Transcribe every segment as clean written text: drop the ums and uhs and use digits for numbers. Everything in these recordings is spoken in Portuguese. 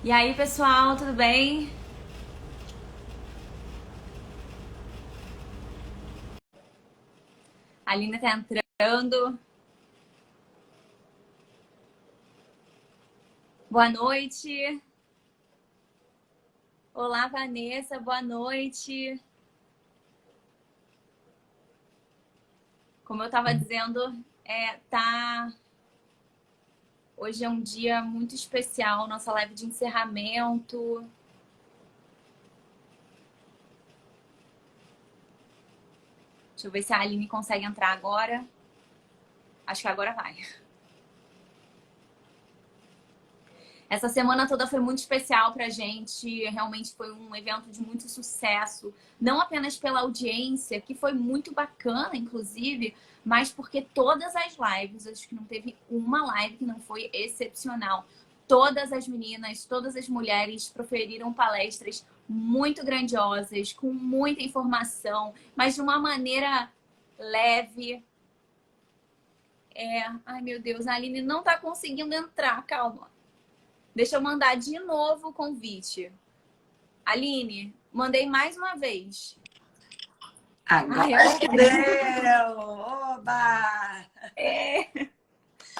E aí, pessoal, tudo bem? A Aline tá entrando. Boa noite. Olá, Vanessa, boa noite. Como eu estava dizendo, hoje é um dia muito especial, nossa live de encerramento. Deixa eu ver se a Aline consegue entrar agora. Acho que agora vai. Essa semana toda foi muito especial pra gente, realmente foi um evento de muito sucesso, não apenas pela audiência, que foi muito bacana, inclusive, mas porque todas as lives, acho que não teve uma live que não foi excepcional. Todas as meninas, todas as mulheres proferiram palestras muito grandiosas, com muita informação, mas de uma maneira leve. Ai meu Deus, a Aline não tá conseguindo entrar, calma. Deixa eu mandar de novo o convite. Aline, mandei mais uma vez. Ai, Agora agora que deu! Oba!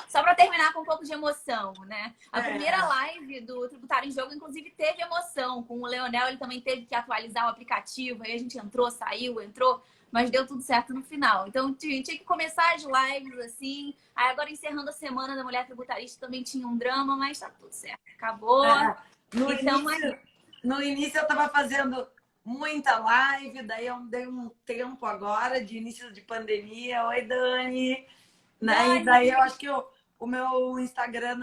só para terminar com um pouco de emoção, né? A primeira É, live do Tributário em Jogo, inclusive, teve emoção. Com o Leonel, ele também teve que atualizar o aplicativo. Aí a gente entrou, saiu, entrou, mas deu tudo certo no final. Então, tinha que começar as lives assim. Aí, agora, encerrando a Semana da Mulher Tributarista, também tinha um drama, mas tá tudo certo. Acabou. é. No E estamos início, aí. no início eu estava fazendo muita live, daí eu dei um tempo agora de início de pandemia. Oi, Dani! Né? E Dani, daí eu acho que o meu Instagram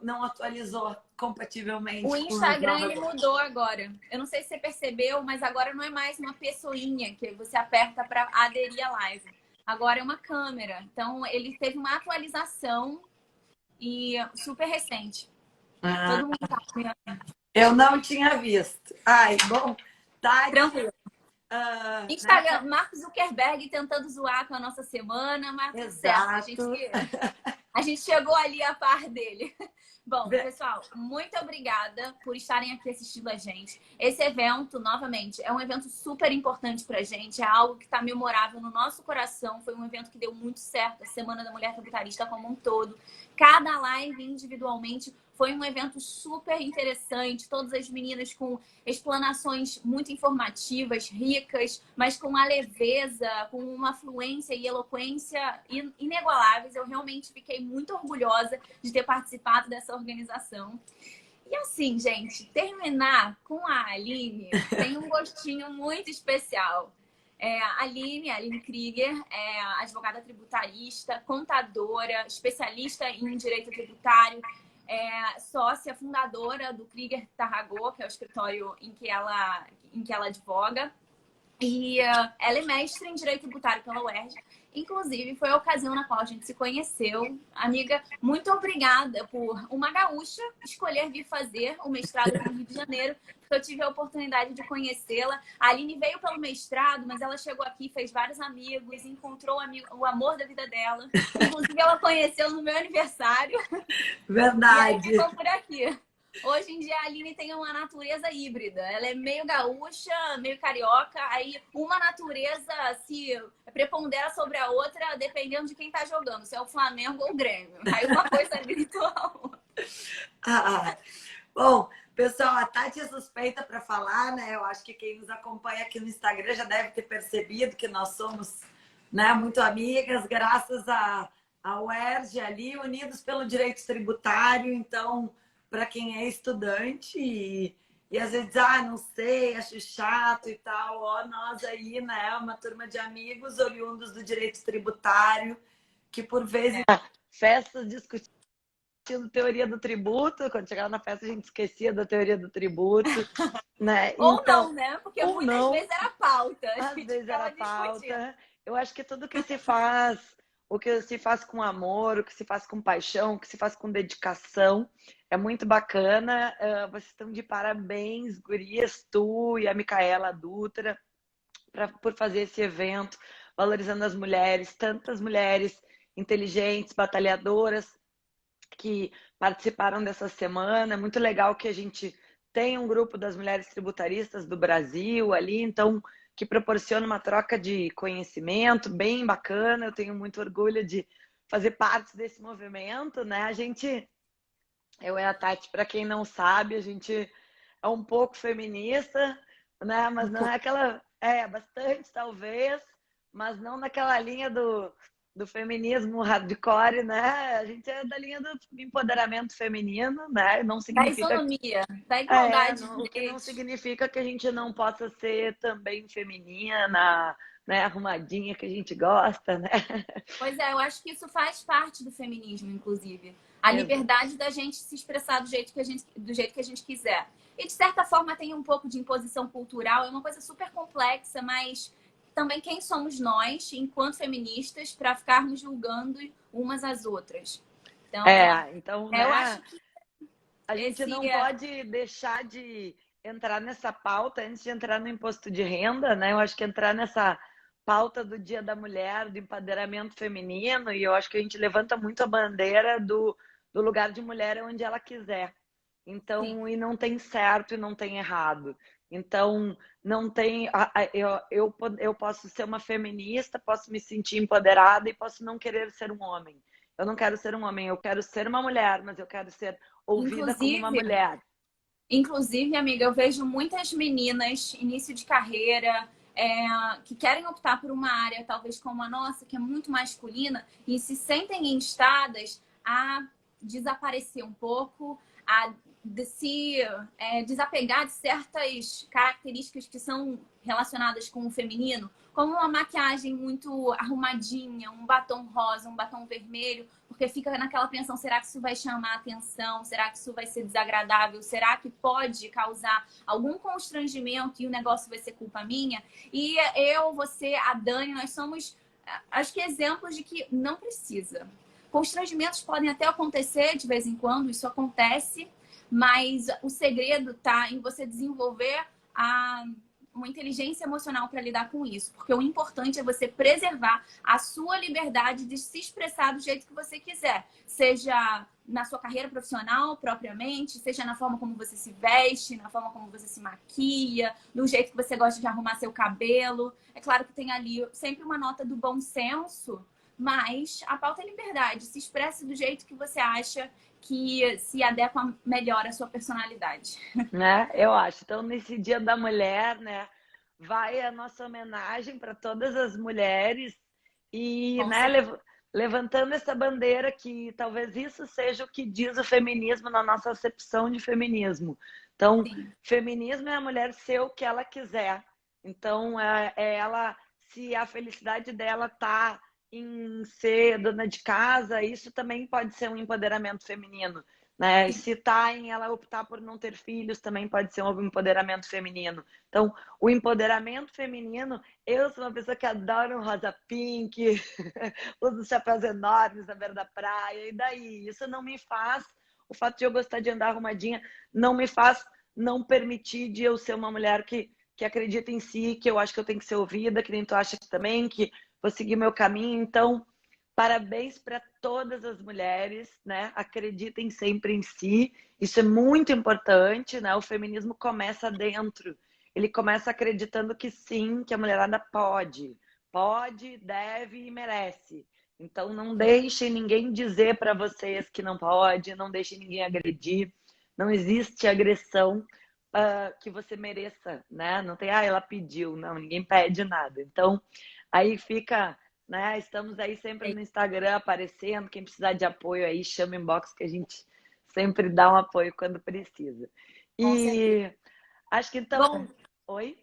não atualizou o compativelmente com as Instagram novas. ele mudou agora. Eu não sei se você percebeu, mas agora não é mais uma pessoinha que você aperta para aderir à live. Agora é uma câmera. Então ele teve uma atualização e super recente. Ah, Todo mundo tá eu não tinha visto. Ai, bom, Tati, tranquilo. né? Instagram, Mark Zuckerberg tentando zoar com a nossa semana, mas tudo certo. A gente, Exato. a gente chegou ali a par dele. Bom, pessoal, muito obrigada por estarem aqui assistindo a gente. Esse evento, novamente, é um evento super importante pra gente, é algo que está memorável no nosso coração. Foi um evento que deu muito certo, a Semana da Mulher Tributarista como um todo. Cada live individualmente foi um evento super interessante, todas as meninas com explanações muito informativas, ricas, mas com uma leveza, com uma fluência e eloquência inigualáveis. Eu realmente fiquei muito orgulhosa de ter participado dessa organização. E assim, gente, terminar com a Aline tem um gostinho muito especial. A Aline Krieger, é advogada tributarista, contadora, especialista em direito tributário, sócia fundadora do Krieger Tarragó, que é o escritório em que ela advoga. E ela é mestre em Direito Tributário pela UERJ. Inclusive, foi a ocasião na qual a gente se conheceu. Amiga, muito obrigada por uma gaúcha escolher vir fazer o mestrado aqui no Rio de Janeiro, porque eu tive a oportunidade de conhecê-la. A Aline veio pelo mestrado, mas ela chegou aqui, fez vários amigos, encontrou o amor da vida dela. Inclusive, ela conheceu no meu aniversário. E aí Verdade. ficou por aqui. Hoje em dia a Aline tem uma natureza híbrida. Ela é meio gaúcha, meio carioca. Aí uma natureza se prepondera sobre a outra, dependendo de quem tá jogando, se é o Flamengo ou o Grêmio. Aí uma coisa grita a outra. Ah, bom, pessoal, a Tati é suspeita para falar, né? Eu acho que quem nos acompanha aqui no Instagram já deve ter percebido que nós somos, né, muito amigas, graças ao UERJ ali, unidos pelo direito tributário. Então, para quem é estudante e às vezes, não sei, acho chato e tal, ó, nós aí, né, uma turma de amigos oriundos do direito tributário, que por vezes festas discutindo teoria do tributo, quando chegava na festa a gente esquecia da teoria do tributo, né? Ou Então, não, né? Porque ou muitas não, vezes era pauta. A às gente vezes era ficava discutindo. pauta. Eu acho que tudo que se faz, o que se faz com amor, o que se faz com paixão, o que se faz com dedicação, é muito bacana. Vocês estão de parabéns, gurias, tu e a Micaela Dutra, por fazer esse evento, valorizando as mulheres, tantas mulheres inteligentes, batalhadoras, que participaram dessa semana. É muito legal que a gente tem um grupo das mulheres tributaristas do Brasil ali, então, que proporciona uma troca de conhecimento bem bacana. Eu tenho muito orgulho de fazer parte desse movimento, né? Eu e a Tati, para quem não sabe, a gente é um pouco feminista, né? Mas não é aquela... bastante, talvez, mas não naquela linha do feminismo hardcore, né? A gente é da linha do empoderamento feminino, né? Não Da significa... isonomia, da igualdade de o que não direitos. significa que a gente não possa ser também feminina, né? Arrumadinha que a gente gosta, né? Pois é, eu acho que isso faz parte do feminismo, inclusive. A Exato. liberdade da gente se expressar do jeito que a gente quiser. E, de certa forma, tem um pouco de imposição cultural. É uma coisa super complexa, mas também quem somos nós, enquanto feministas, para ficarmos julgando umas às outras. Então, Então, eu acho né? que A gente esse... não pode deixar de entrar nessa pauta antes de entrar no imposto de renda, né? Eu acho que entrar nessa pauta do Dia da Mulher, do empoderamento feminino, e eu acho que a gente levanta muito a bandeira do lugar de mulher onde ela quiser. Então, e não tem certo e não tem errado. Então, não tem. Eu posso ser uma feminista, posso me sentir empoderada e posso não querer ser um homem. Eu não quero ser um homem, eu quero ser uma mulher, mas eu quero ser ouvida como uma Inclusive, mulher. inclusive, amiga, eu vejo muitas meninas, início de carreira, que querem optar por uma área, talvez como a nossa, que é muito masculina, e se sentem instadas a desaparecer um pouco, a se desapegar de certas características que são relacionadas com o feminino, como uma maquiagem muito arrumadinha, um batom rosa, um batom vermelho, porque fica naquela apreensão, será que isso vai chamar atenção? Será que isso vai ser desagradável? Será que pode causar algum constrangimento e o negócio vai ser culpa minha? E eu, você, a Dani, nós somos, acho que exemplos de que não precisa. Constrangimentos podem até acontecer de vez em quando, isso acontece, mas o segredo está em você desenvolver uma inteligência emocional para lidar com isso. Porque o importante é você preservar a sua liberdade de se expressar do jeito que você quiser. Seja na sua carreira profissional, propriamente, seja na forma como você se veste, na forma como você se maquia, do jeito que você gosta de arrumar seu cabelo. É claro que tem ali sempre uma nota do bom senso, mas a pauta é liberdade. Se expresse do jeito que você acha que se adequa melhor à sua personalidade. Né? Eu acho. Então, nesse Dia da Mulher, né, vai a nossa homenagem para todas as mulheres e, Com né, certeza. levantando essa bandeira que talvez isso seja o que diz o feminismo na nossa acepção de feminismo. Então, Sim. feminismo é a mulher ser o que ela quiser. Então, é ela, se a felicidade dela tá em ser dona de casa, isso também pode ser um empoderamento feminino. Né? Se tá em ela optar por não ter filhos, também pode ser um empoderamento feminino. Então, o empoderamento feminino, eu sou uma pessoa que adora um rosa pink, uso chapéus enormes na beira da praia, e daí? Isso não me faz, o fato de eu gostar de andar arrumadinha, não me faz não permitir de eu ser uma mulher que acredita em si, que eu acho que eu tenho que ser ouvida, que nem tu acha também, que vou seguir meu caminho. Então, parabéns para todas as mulheres, né? Acreditem sempre em si. Isso é muito importante, né? O feminismo começa dentro. Ele começa acreditando que sim, que a mulherada pode, deve e merece. Então não deixem ninguém dizer para vocês que não pode, não deixem ninguém agredir. Não existe agressão que você mereça, né? Não tem, ela pediu, não, ninguém pede nada. Então aí fica, né? Estamos aí sempre no Instagram aparecendo. Quem precisar de apoio aí, chama o inbox que a gente sempre dá um apoio quando precisa. Com certeza. E acho que Bom, então. Oi?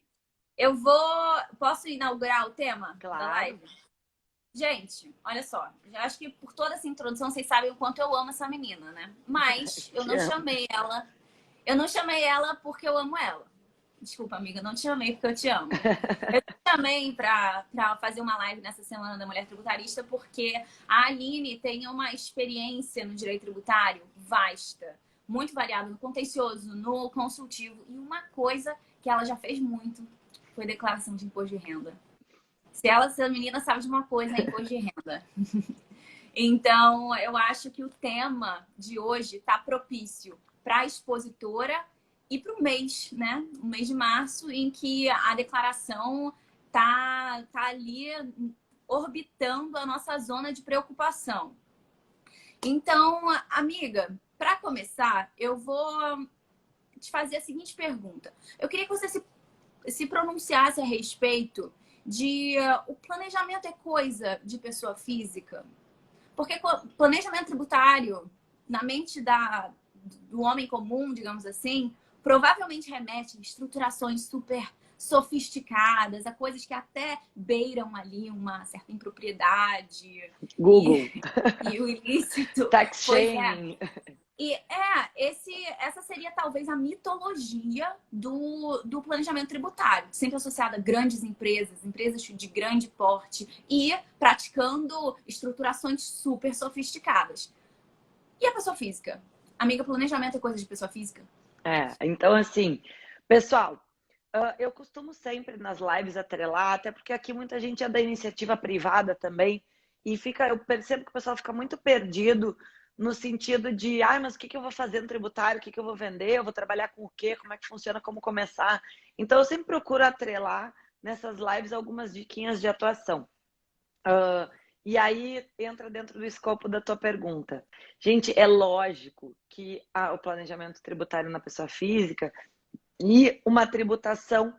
eu vou. Posso inaugurar o tema da Claro. live? Gente, olha só. Eu acho que por toda essa introdução vocês sabem o quanto eu amo essa menina, né? Mas eu Te não amo. chamei ela. Eu não chamei ela porque eu amo ela. Desculpa, amiga, não te chamei porque eu te amo. Eu te chamei para fazer uma live nessa semana da Mulher Tributarista porque a Aline tem uma experiência no direito tributário vasta, muito variada, no contencioso, no consultivo. E uma coisa que ela já fez muito foi declaração de imposto de renda. Se essa menina sabe de uma coisa, é imposto de renda. Então, eu acho que o tema de hoje está propício para a expositora e para o mês, né? O mês de março, em que a declaração tá ali orbitando a nossa zona de preocupação. Então, amiga, para começar, eu vou te fazer a seguinte pergunta. Eu queria que você se pronunciasse a respeito de o planejamento é coisa de pessoa física? Porque planejamento tributário, na mente do homem comum, digamos assim, provavelmente remete a estruturações super sofisticadas, a coisas que até beiram ali uma certa impropriedade Google. e o ilícito. Tax Pois shaming. E essa seria talvez a mitologia do planejamento tributário, sempre associada a grandes empresas, empresas de grande porte e praticando estruturações super sofisticadas. E a pessoa física? Amiga, planejamento é coisa de pessoa física? Então assim, pessoal, eu costumo sempre nas lives atrelar, até porque aqui muita gente é da iniciativa privada também, e eu percebo que o pessoal fica muito perdido no sentido de, mas o que eu vou fazer no tributário, o que eu vou vender, eu vou trabalhar com o quê, como é que funciona, como começar. Então eu sempre procuro atrelar nessas lives algumas diquinhas de atuação. E aí entra dentro do escopo da tua pergunta. Gente, é lógico que o planejamento tributário na pessoa física e uma tributação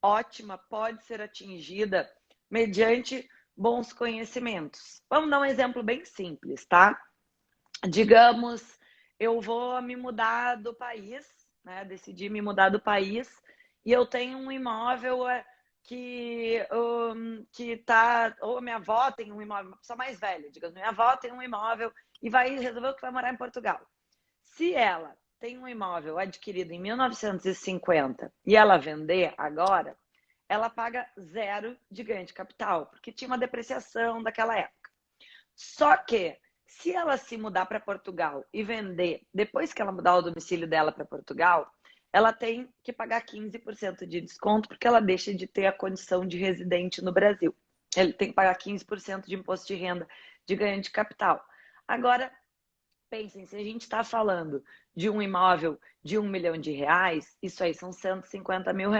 ótima pode ser atingida mediante bons conhecimentos. Vamos dar um exemplo bem simples, tá? Digamos, eu vou me mudar do país, né? Decidi me mudar do país e eu tenho um imóvel que tá, ou minha avó tem um imóvel, uma pessoa mais velha, digamos, minha avó tem um imóvel e resolveu que vai morar em Portugal. Se ela tem um imóvel adquirido em 1950 e ela vender agora, ela paga 0 de ganho de capital, porque tinha uma depreciação daquela época. Só que, se ela se mudar para Portugal e vender, depois que ela mudar o domicílio dela para Portugal, ela tem que pagar 15% de desconto, porque ela deixa de ter a condição de residente no Brasil. Ele tem que pagar 15% de imposto de renda de ganho de capital. Agora, pensem, se a gente está falando de um imóvel de R$1 milhão, isso aí são R$150 mil,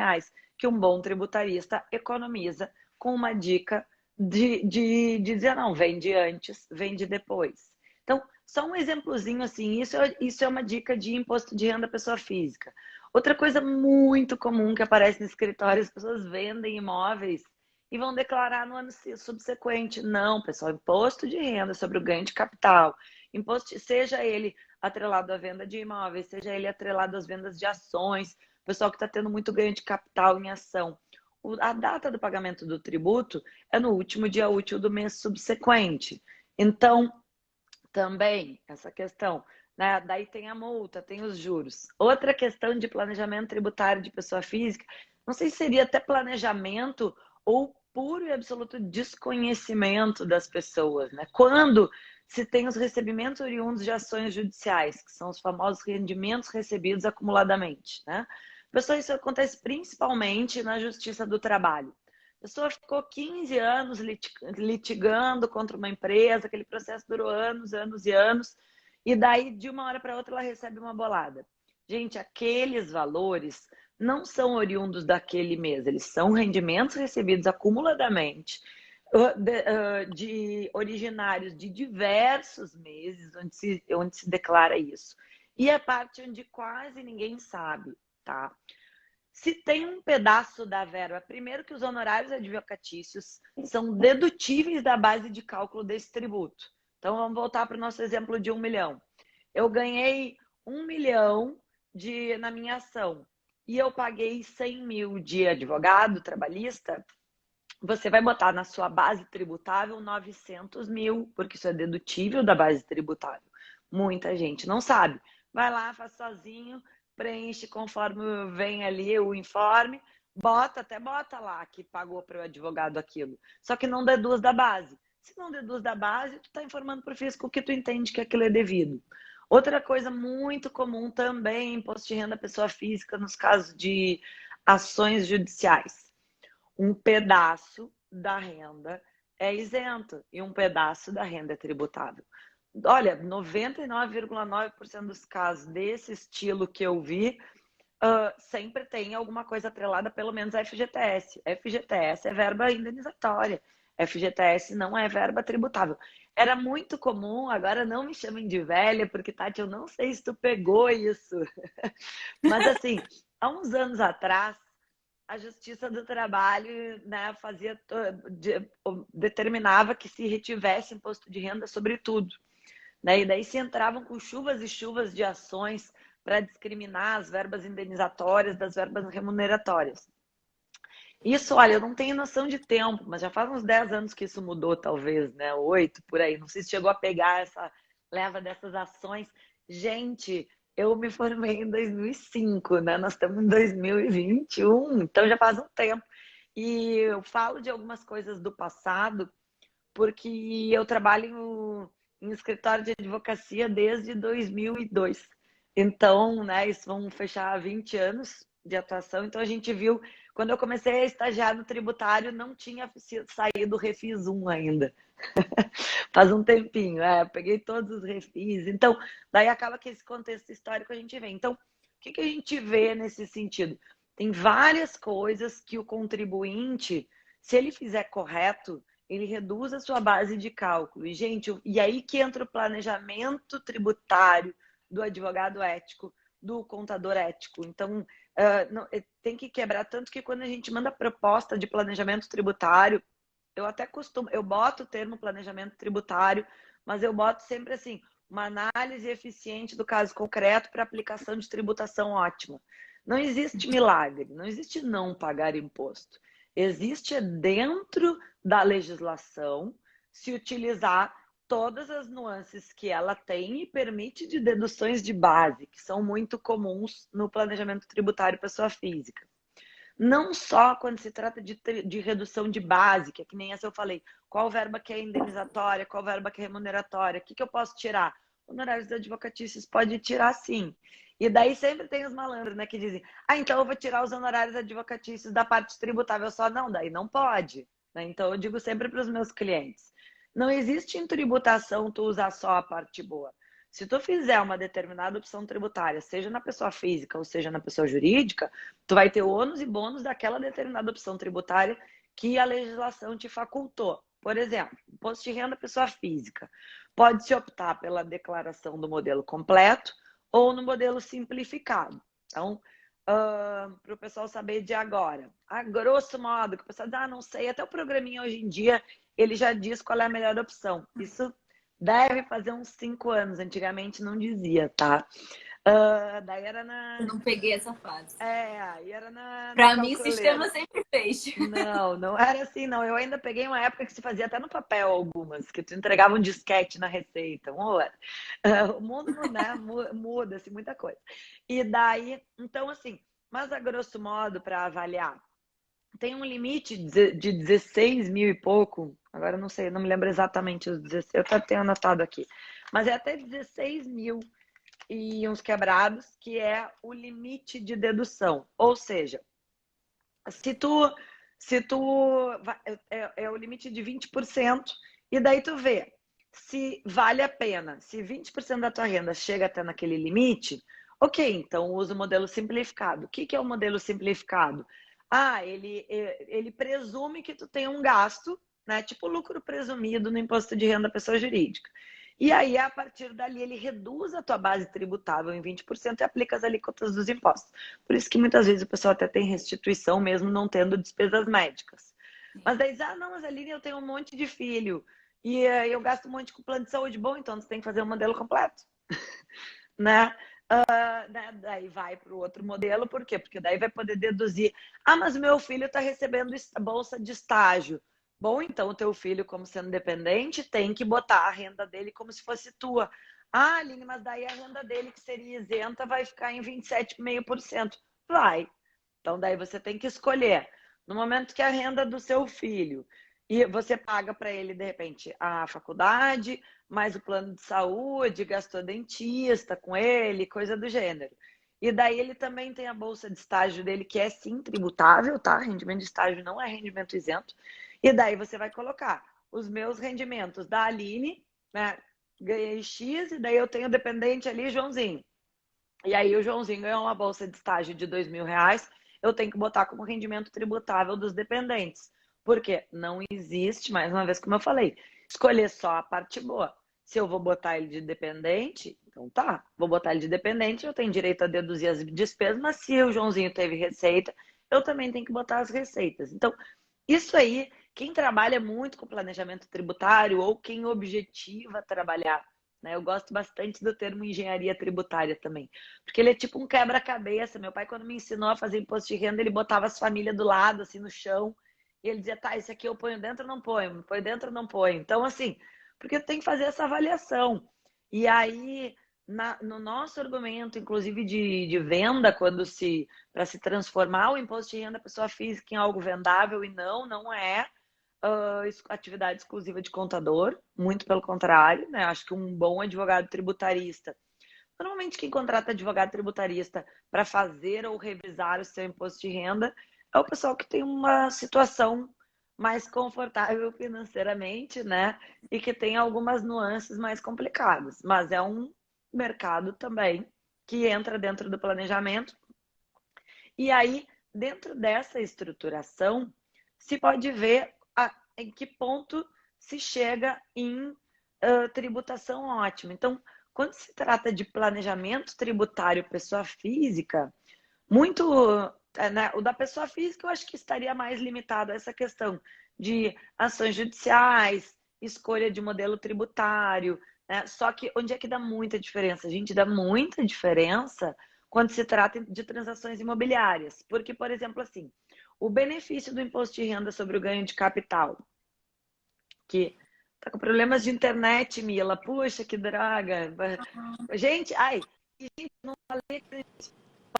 que um bom tributarista economiza com uma dica de dizer, não, vende antes, vende depois. Então, só um exemplozinho assim, isso é uma dica de imposto de renda pessoa física. Outra coisa muito comum que aparece no escritório, as pessoas vendem imóveis e vão declarar no ano subsequente. Não, pessoal, imposto de renda sobre o ganho de capital, imposto, seja ele atrelado à venda de imóveis, seja ele atrelado às vendas de ações, pessoal que está tendo muito ganho de capital em ação. A data do pagamento do tributo é no último dia útil do mês subsequente. Então, também, essa questão, né? Daí tem a multa, tem os juros. Outra questão de planejamento tributário de pessoa física, não sei se seria até planejamento ou puro e absoluto desconhecimento das pessoas, né? Quando se tem os recebimentos oriundos de ações judiciais, que são os famosos rendimentos recebidos acumuladamente, né? Pessoal, isso acontece principalmente na Justiça do Trabalho. A pessoa ficou 15 anos litigando contra uma empresa, aquele processo durou anos, anos e anos, e daí de uma hora para outra ela recebe uma bolada. Gente, aqueles valores não são oriundos daquele mês, eles são rendimentos recebidos acumuladamente, originários de diversos meses onde se declara isso. E é parte onde quase ninguém sabe, tá? Se tem um pedaço da verba, primeiro que os honorários advocatícios são dedutíveis da base de cálculo desse tributo. Então, vamos voltar para o nosso exemplo de 1 milhão. Eu ganhei 1 milhão na minha ação e eu paguei 100 mil de advogado trabalhista, você vai botar na sua base tributável 900 mil, porque isso é dedutível da base tributável. Muita gente não sabe. Vai lá, faz sozinho, preenche conforme vem ali o informe, até bota lá que pagou para o advogado aquilo. Só que não deduz da base. Se não deduz da base, tu está informando para o fisco que tu entende que aquilo é devido. Outra coisa muito comum também, imposto de renda pessoa física nos casos de ações judiciais. Um pedaço da renda é isento e um pedaço da renda é tributável. Olha, 99,9% dos casos desse estilo que eu vi, sempre tem alguma coisa atrelada, pelo menos a FGTS. FGTS é verba indenizatória. FGTS não é verba tributável. Era muito comum, agora não me chamem de velha, porque, Tati, eu não sei se tu pegou isso. Mas, assim, há uns anos atrás, a Justiça do Trabalho, né, determinava que se retivesse imposto de renda sobre tudo. Né? E daí se entravam com chuvas e chuvas de ações para discriminar as verbas indenizatórias das verbas remuneratórias. Isso, olha, eu não tenho noção de tempo, mas já faz uns 10 anos que isso mudou, talvez, né? 8, por aí. Não sei se chegou a pegar essa leva dessas ações. Gente, eu me formei em 2005, né? Nós estamos em 2021, então já faz um tempo. E eu falo de algumas coisas do passado, porque eu trabalho em escritório de advocacia desde 2002. Então, né, isso vão fechar 20 anos de atuação. Então, a gente viu, quando eu comecei a estagiar no tributário, não tinha saído o Refis 1 ainda. Faz um tempinho, peguei todos os refis. Então, daí acaba que esse contexto histórico a gente vê. Então, o que a gente vê nesse sentido? Tem várias coisas que o contribuinte, se ele fizer correto, ele reduz a sua base de cálculo. E, gente, e aí que entra o planejamento tributário do advogado ético, do contador ético. Então, tem que quebrar, tanto que quando a gente manda proposta de planejamento tributário, eu boto o termo planejamento tributário, mas eu boto sempre assim, uma análise eficiente do caso concreto para aplicação de tributação ótima. Não existe milagre, não existe não pagar imposto. Existe dentro da legislação se utilizar todas as nuances que ela tem e permite de deduções de base, que são muito comuns no planejamento tributário pessoa física. Não só quando se trata de redução de base, que é que nem essa eu falei, qual verba que é indenizatória, qual verba que é remuneratória, o que eu posso tirar? Honorários advocatícios pode tirar sim. E daí sempre tem os malandros, né, que dizem, então eu vou tirar os honorários advocatícios da parte tributável só. Não, daí não pode. Né? Então eu digo sempre para os meus clientes, não existe em tributação tu usar só a parte boa. Se tu fizer uma determinada opção tributária, seja na pessoa física ou seja na pessoa jurídica, tu vai ter o ônus e bônus daquela determinada opção tributária que a legislação te facultou. Por exemplo, imposto de renda pessoa física. Pode-se optar pela declaração do modelo completo ou no modelo simplificado. Então, para o pessoal saber de agora. A grosso modo, que o pessoal diz, não sei, até o programinha hoje em dia, ele já diz qual é a melhor opção. Isso deve fazer uns 5 anos, antigamente não dizia, tá? Daí era na... Eu não peguei essa fase. Aí era na Pra mim, o sistema sempre fez. Não era assim, não. Eu ainda peguei uma época que se fazia até no papel algumas, que tu entregava um disquete na receita. O mundo, né, muda, assim, muita coisa. E daí, então, assim, mas a grosso modo, para avaliar, tem um limite de 16 mil e pouco, agora eu não sei, não me lembro exatamente os 16, eu até tenho anotado aqui, mas é até 16 mil e uns quebrados, que é o limite de dedução. Ou seja, se tu é o limite de 20%, e daí tu vê se vale a pena, se 20% da tua renda chega até naquele limite, ok, então usa o modelo simplificado. O que é o modelo simplificado? Ele presume que tu tem um gasto, né, tipo lucro presumido no imposto de renda pessoa jurídica. E aí, a partir dali, ele reduz a tua base tributável em 20% e aplica as alíquotas dos impostos. Por isso que muitas vezes o pessoal até tem restituição, mesmo não tendo despesas médicas. Mas daí diz, não, mas Aline, eu tenho um monte de filho e eu gasto um monte com plano de saúde. Bom, então você tem que fazer um modelo completo. Né? Daí vai para o outro modelo, por quê? Porque daí vai poder deduzir, mas meu filho está recebendo bolsa de estágio. Bom, então o teu filho, como sendo dependente, tem que botar a renda dele como se fosse tua. Aline, mas daí a renda dele, que seria isenta, vai ficar em 27,5%. Vai. Então daí você tem que escolher. No momento que a renda do seu filho, e você paga para ele, de repente, a faculdade, mais o plano de saúde, gastou dentista com ele, coisa do gênero. E daí ele também tem a bolsa de estágio dele, que é sim tributável, tá? Rendimento de estágio não é rendimento isento. E daí você vai colocar os meus rendimentos da Aline, né? Ganhei X e daí eu tenho dependente ali, Joãozinho. E aí o Joãozinho ganhou uma bolsa de estágio de R$ 2.000, eu tenho que botar como rendimento tributável dos dependentes. Porque não existe, mais uma vez, como eu falei, escolher só a parte boa. Se eu vou botar ele de dependente, então tá, vou botar ele de dependente, eu tenho direito a deduzir as despesas, mas se o Joãozinho teve receita, eu também tenho que botar as receitas. Então, isso aí, quem trabalha muito com planejamento tributário ou quem objetiva trabalhar, né? Eu gosto bastante do termo engenharia tributária também, porque ele é tipo um quebra-cabeça. Meu pai, quando me ensinou a fazer imposto de renda, ele botava as famílias do lado, assim, no chão, e ele dizia, tá, esse aqui eu ponho dentro ou não ponho? Põe dentro ou não ponho? Então, assim, porque tem que fazer essa avaliação. E aí, no nosso argumento, inclusive de venda, para se transformar o imposto de renda da pessoa física em algo vendável, e não é atividade exclusiva de contador, muito pelo contrário, né? Acho que um bom advogado tributarista, normalmente quem contrata advogado tributarista para fazer ou revisar o seu imposto de renda é o pessoal que tem uma situação mais confortável financeiramente, né? E que tem algumas nuances mais complicadas. Mas é um mercado também que entra dentro do planejamento. E aí, dentro dessa estruturação, se pode ver em que ponto se chega em tributação ótima. Então, quando se trata de planejamento tributário pessoa física, muito, né, o da pessoa física eu acho que estaria mais limitado a essa questão de ações judiciais, escolha de modelo tributário, né? Só que onde é que dá muita diferença? A gente dá muita diferença quando se trata de transações imobiliárias. Porque, por exemplo, assim, o benefício do imposto de renda sobre o ganho de capital, que tá com problemas de internet, Mila, puxa, que draga. Gente, não falei que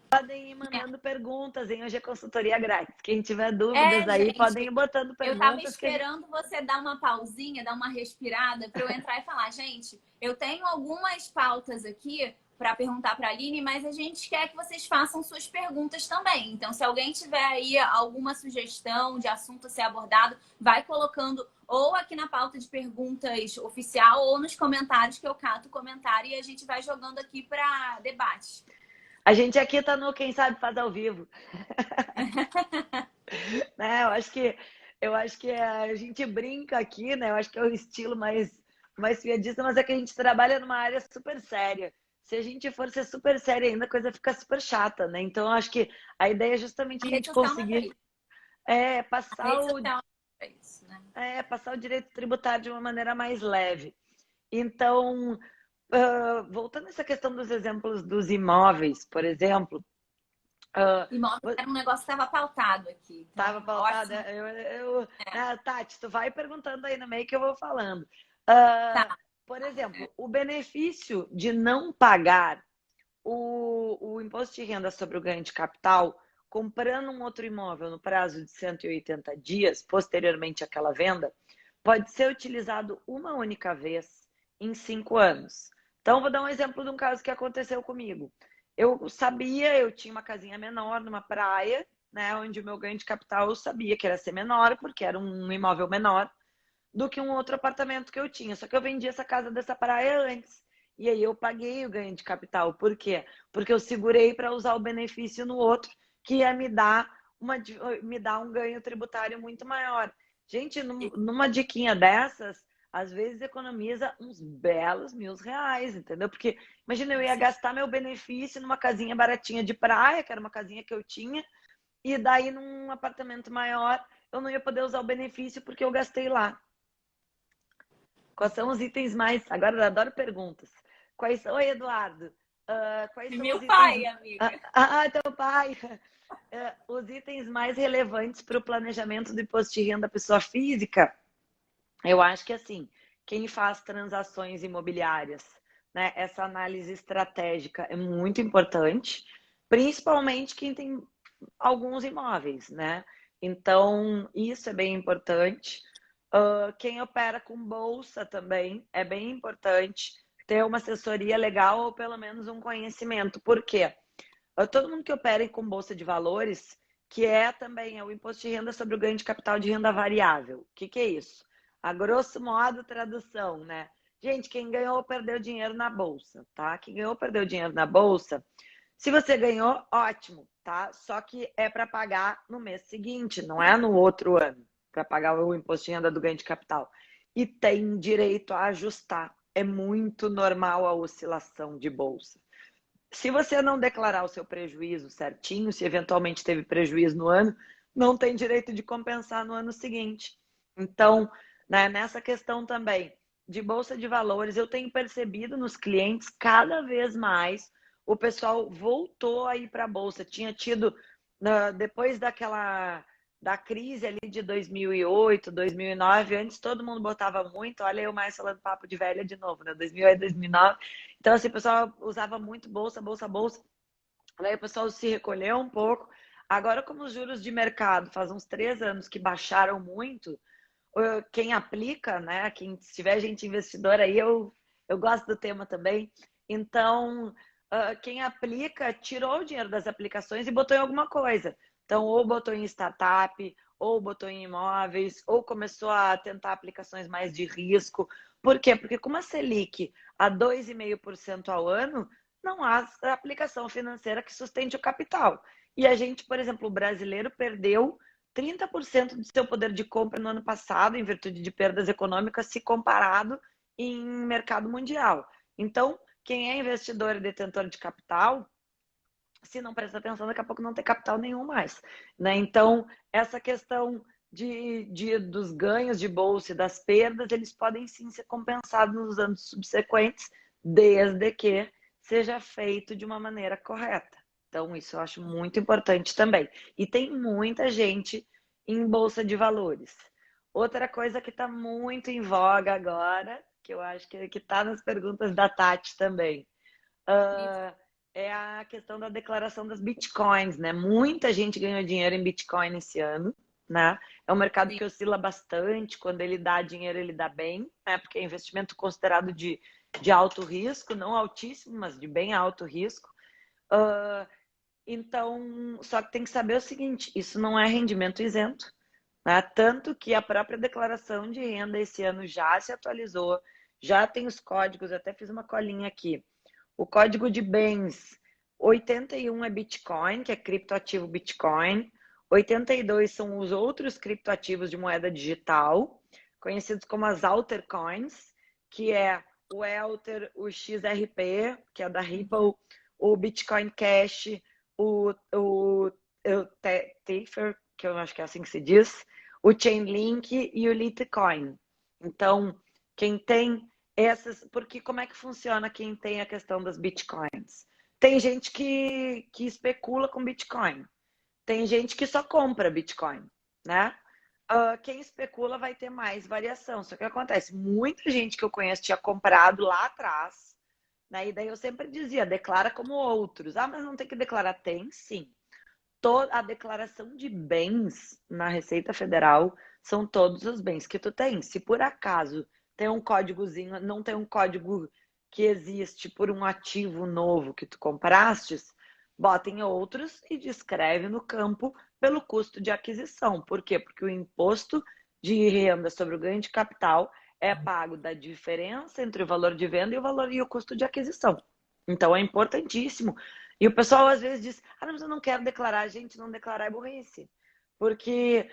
podem ir mandando perguntas, hein? Hoje é consultoria grátis. Quem tiver dúvidas aí, gente, podem ir botando perguntas. Eu tava esperando você dar uma pausinha, dar uma respirada para eu entrar e falar, gente, eu tenho algumas pautas aqui para perguntar para a Aline, mas a gente quer que vocês façam suas perguntas também. Então, se alguém tiver aí alguma sugestão de assunto a ser abordado, vai colocando ou aqui na pauta de perguntas oficial ou nos comentários, que eu cato o comentário e a gente vai jogando aqui para debate. A gente aqui tá no Quem Sabe Faz ao Vivo. Né? Eu acho que a gente brinca aqui, né? Eu acho que é o estilo mais piadista, mas é que a gente trabalha numa área super séria. Se a gente for ser super séria ainda, a coisa fica super chata, né? Então, eu acho que a ideia é justamente a gente conseguir passar o direito tributário de uma maneira mais leve. Então, voltando a essa questão dos exemplos dos imóveis, por exemplo. Imóvel era um negócio que estava pautado aqui. Estava pautado. Tati, tu vai perguntando aí no meio que eu vou falando. Tá. Por exemplo, o benefício de não pagar o imposto de renda sobre o ganho de capital comprando um outro imóvel no prazo de 180 dias, posteriormente àquela venda, pode ser utilizado uma única vez em 5 anos. Então, vou dar um exemplo de um caso que aconteceu comigo. Eu tinha uma casinha menor numa praia, né, onde o meu ganho de capital eu sabia que era ser menor, porque era um imóvel menor do que um outro apartamento que eu tinha. Só que eu vendi essa casa dessa praia antes. E aí eu paguei o ganho de capital. Por quê? Porque eu segurei para usar o benefício no outro, que ia me dar um ganho tributário muito maior. Gente, numa diquinha dessas, às vezes economiza uns belos R$ 1.000, entendeu? Porque, imagina, eu ia gastar meu benefício numa casinha baratinha de praia, que era uma casinha que eu tinha, e daí num apartamento maior eu não ia poder usar o benefício porque eu gastei lá. Quais são os itens mais... Agora eu adoro perguntas. Oi, Eduardo. Quais são Meu os pai, itens... amiga. Teu pai. Os itens mais relevantes para o planejamento do imposto de renda da pessoa física, eu acho que assim, quem faz transações imobiliárias, né, essa análise estratégica é muito importante, principalmente quem tem alguns imóveis, né? Então, isso é bem importante. Quem opera com bolsa também é bem importante ter uma assessoria legal ou pelo menos um conhecimento. Por quê? Todo mundo que opera com bolsa de valores, que também o imposto de renda sobre o ganho de capital de renda variável. O que é isso? A grosso modo, tradução, né? Gente, quem ganhou ou perdeu dinheiro na bolsa, tá? Quem ganhou ou perdeu dinheiro na bolsa, se você ganhou, ótimo, tá? Só que é para pagar no mês seguinte, não é no outro ano, para pagar o imposto de renda do ganho de capital. E tem direito a ajustar. É muito normal a oscilação de bolsa. Se você não declarar o seu prejuízo certinho, se eventualmente teve prejuízo no ano, não tem direito de compensar no ano seguinte. Então, né, nessa questão também de bolsa de valores, eu tenho percebido nos clientes cada vez mais o pessoal voltou a ir para a bolsa. Tinha tido, depois da crise ali de 2008, 2009, antes todo mundo botava muito, olha eu mais falando papo de velha de novo, né? 2008, 2009. Então, assim, o pessoal usava muito bolsa, bolsa, bolsa. Aí o pessoal se recolheu um pouco. Agora, como os juros de mercado faz uns 3 anos que baixaram muito, quem aplica, né? Quem se tiver gente investidora aí, eu gosto do tema também. Então, quem aplica tirou o dinheiro das aplicações e botou em alguma coisa. Então, ou botou em startup, ou botou em imóveis, ou começou a tentar aplicações mais de risco. Por quê? Porque com uma Selic a 2,5% ao ano, não há aplicação financeira que sustente o capital. E a gente, por exemplo, o brasileiro perdeu 30% do seu poder de compra no ano passado, em virtude de perdas econômicas, se comparado em mercado mundial. Então, quem é investidor e detentor de capital, se não presta atenção, daqui a pouco não tem capital nenhum mais, né? Então, essa questão dos ganhos de bolsa e das perdas, eles podem sim ser compensados nos anos subsequentes, desde que seja feito de uma maneira correta. Então, isso eu acho muito importante também. E tem muita gente em bolsa de valores. Outra coisa que está muito em voga agora, que eu acho que está nas perguntas da Tati também, é a questão da declaração das bitcoins, né? Muita gente ganhou dinheiro em bitcoin esse ano, né? É um mercado que oscila bastante, quando ele dá dinheiro, ele dá bem, né? Porque é investimento considerado de alto risco, não altíssimo, mas de bem alto risco. Então, só que tem que saber o seguinte, isso não é rendimento isento, né? Tanto que a própria declaração de renda esse ano já se atualizou, já tem os códigos, até fiz uma colinha aqui. O código de bens 81 é Bitcoin, que é criptoativo Bitcoin. 82 são os outros criptoativos de moeda digital, conhecidos como as Altercoins, que é o Ether, o XRP, que é da Ripple, o Bitcoin Cash, o Tether, que eu acho que é assim que se diz, o Chainlink e o Litecoin. Então, quem tem essas, porque como é que funciona quem tem a questão das bitcoins? Tem gente que especula com bitcoin, tem gente que só compra bitcoin, né? Quem especula vai ter mais variação. Só que acontece, muita gente que eu conheço tinha comprado lá atrás, né? E daí eu sempre dizia, declara como outros. Ah, mas não tem que declarar? Tem, sim. Toda a declaração de bens na Receita Federal são todos os bens que tu tem. Se por acaso tem um códigozinho, não tem um código que existe por um ativo novo que tu comprastes, bota em outros e descreve no campo pelo custo de aquisição. Por quê? Porque o imposto de renda sobre o ganho de capital é pago da diferença entre o valor de venda e o valor e o custo de aquisição. Então é importantíssimo. E o pessoal às vezes diz, ah, mas eu não quero declarar. Gente, não declarar é burrice. Porque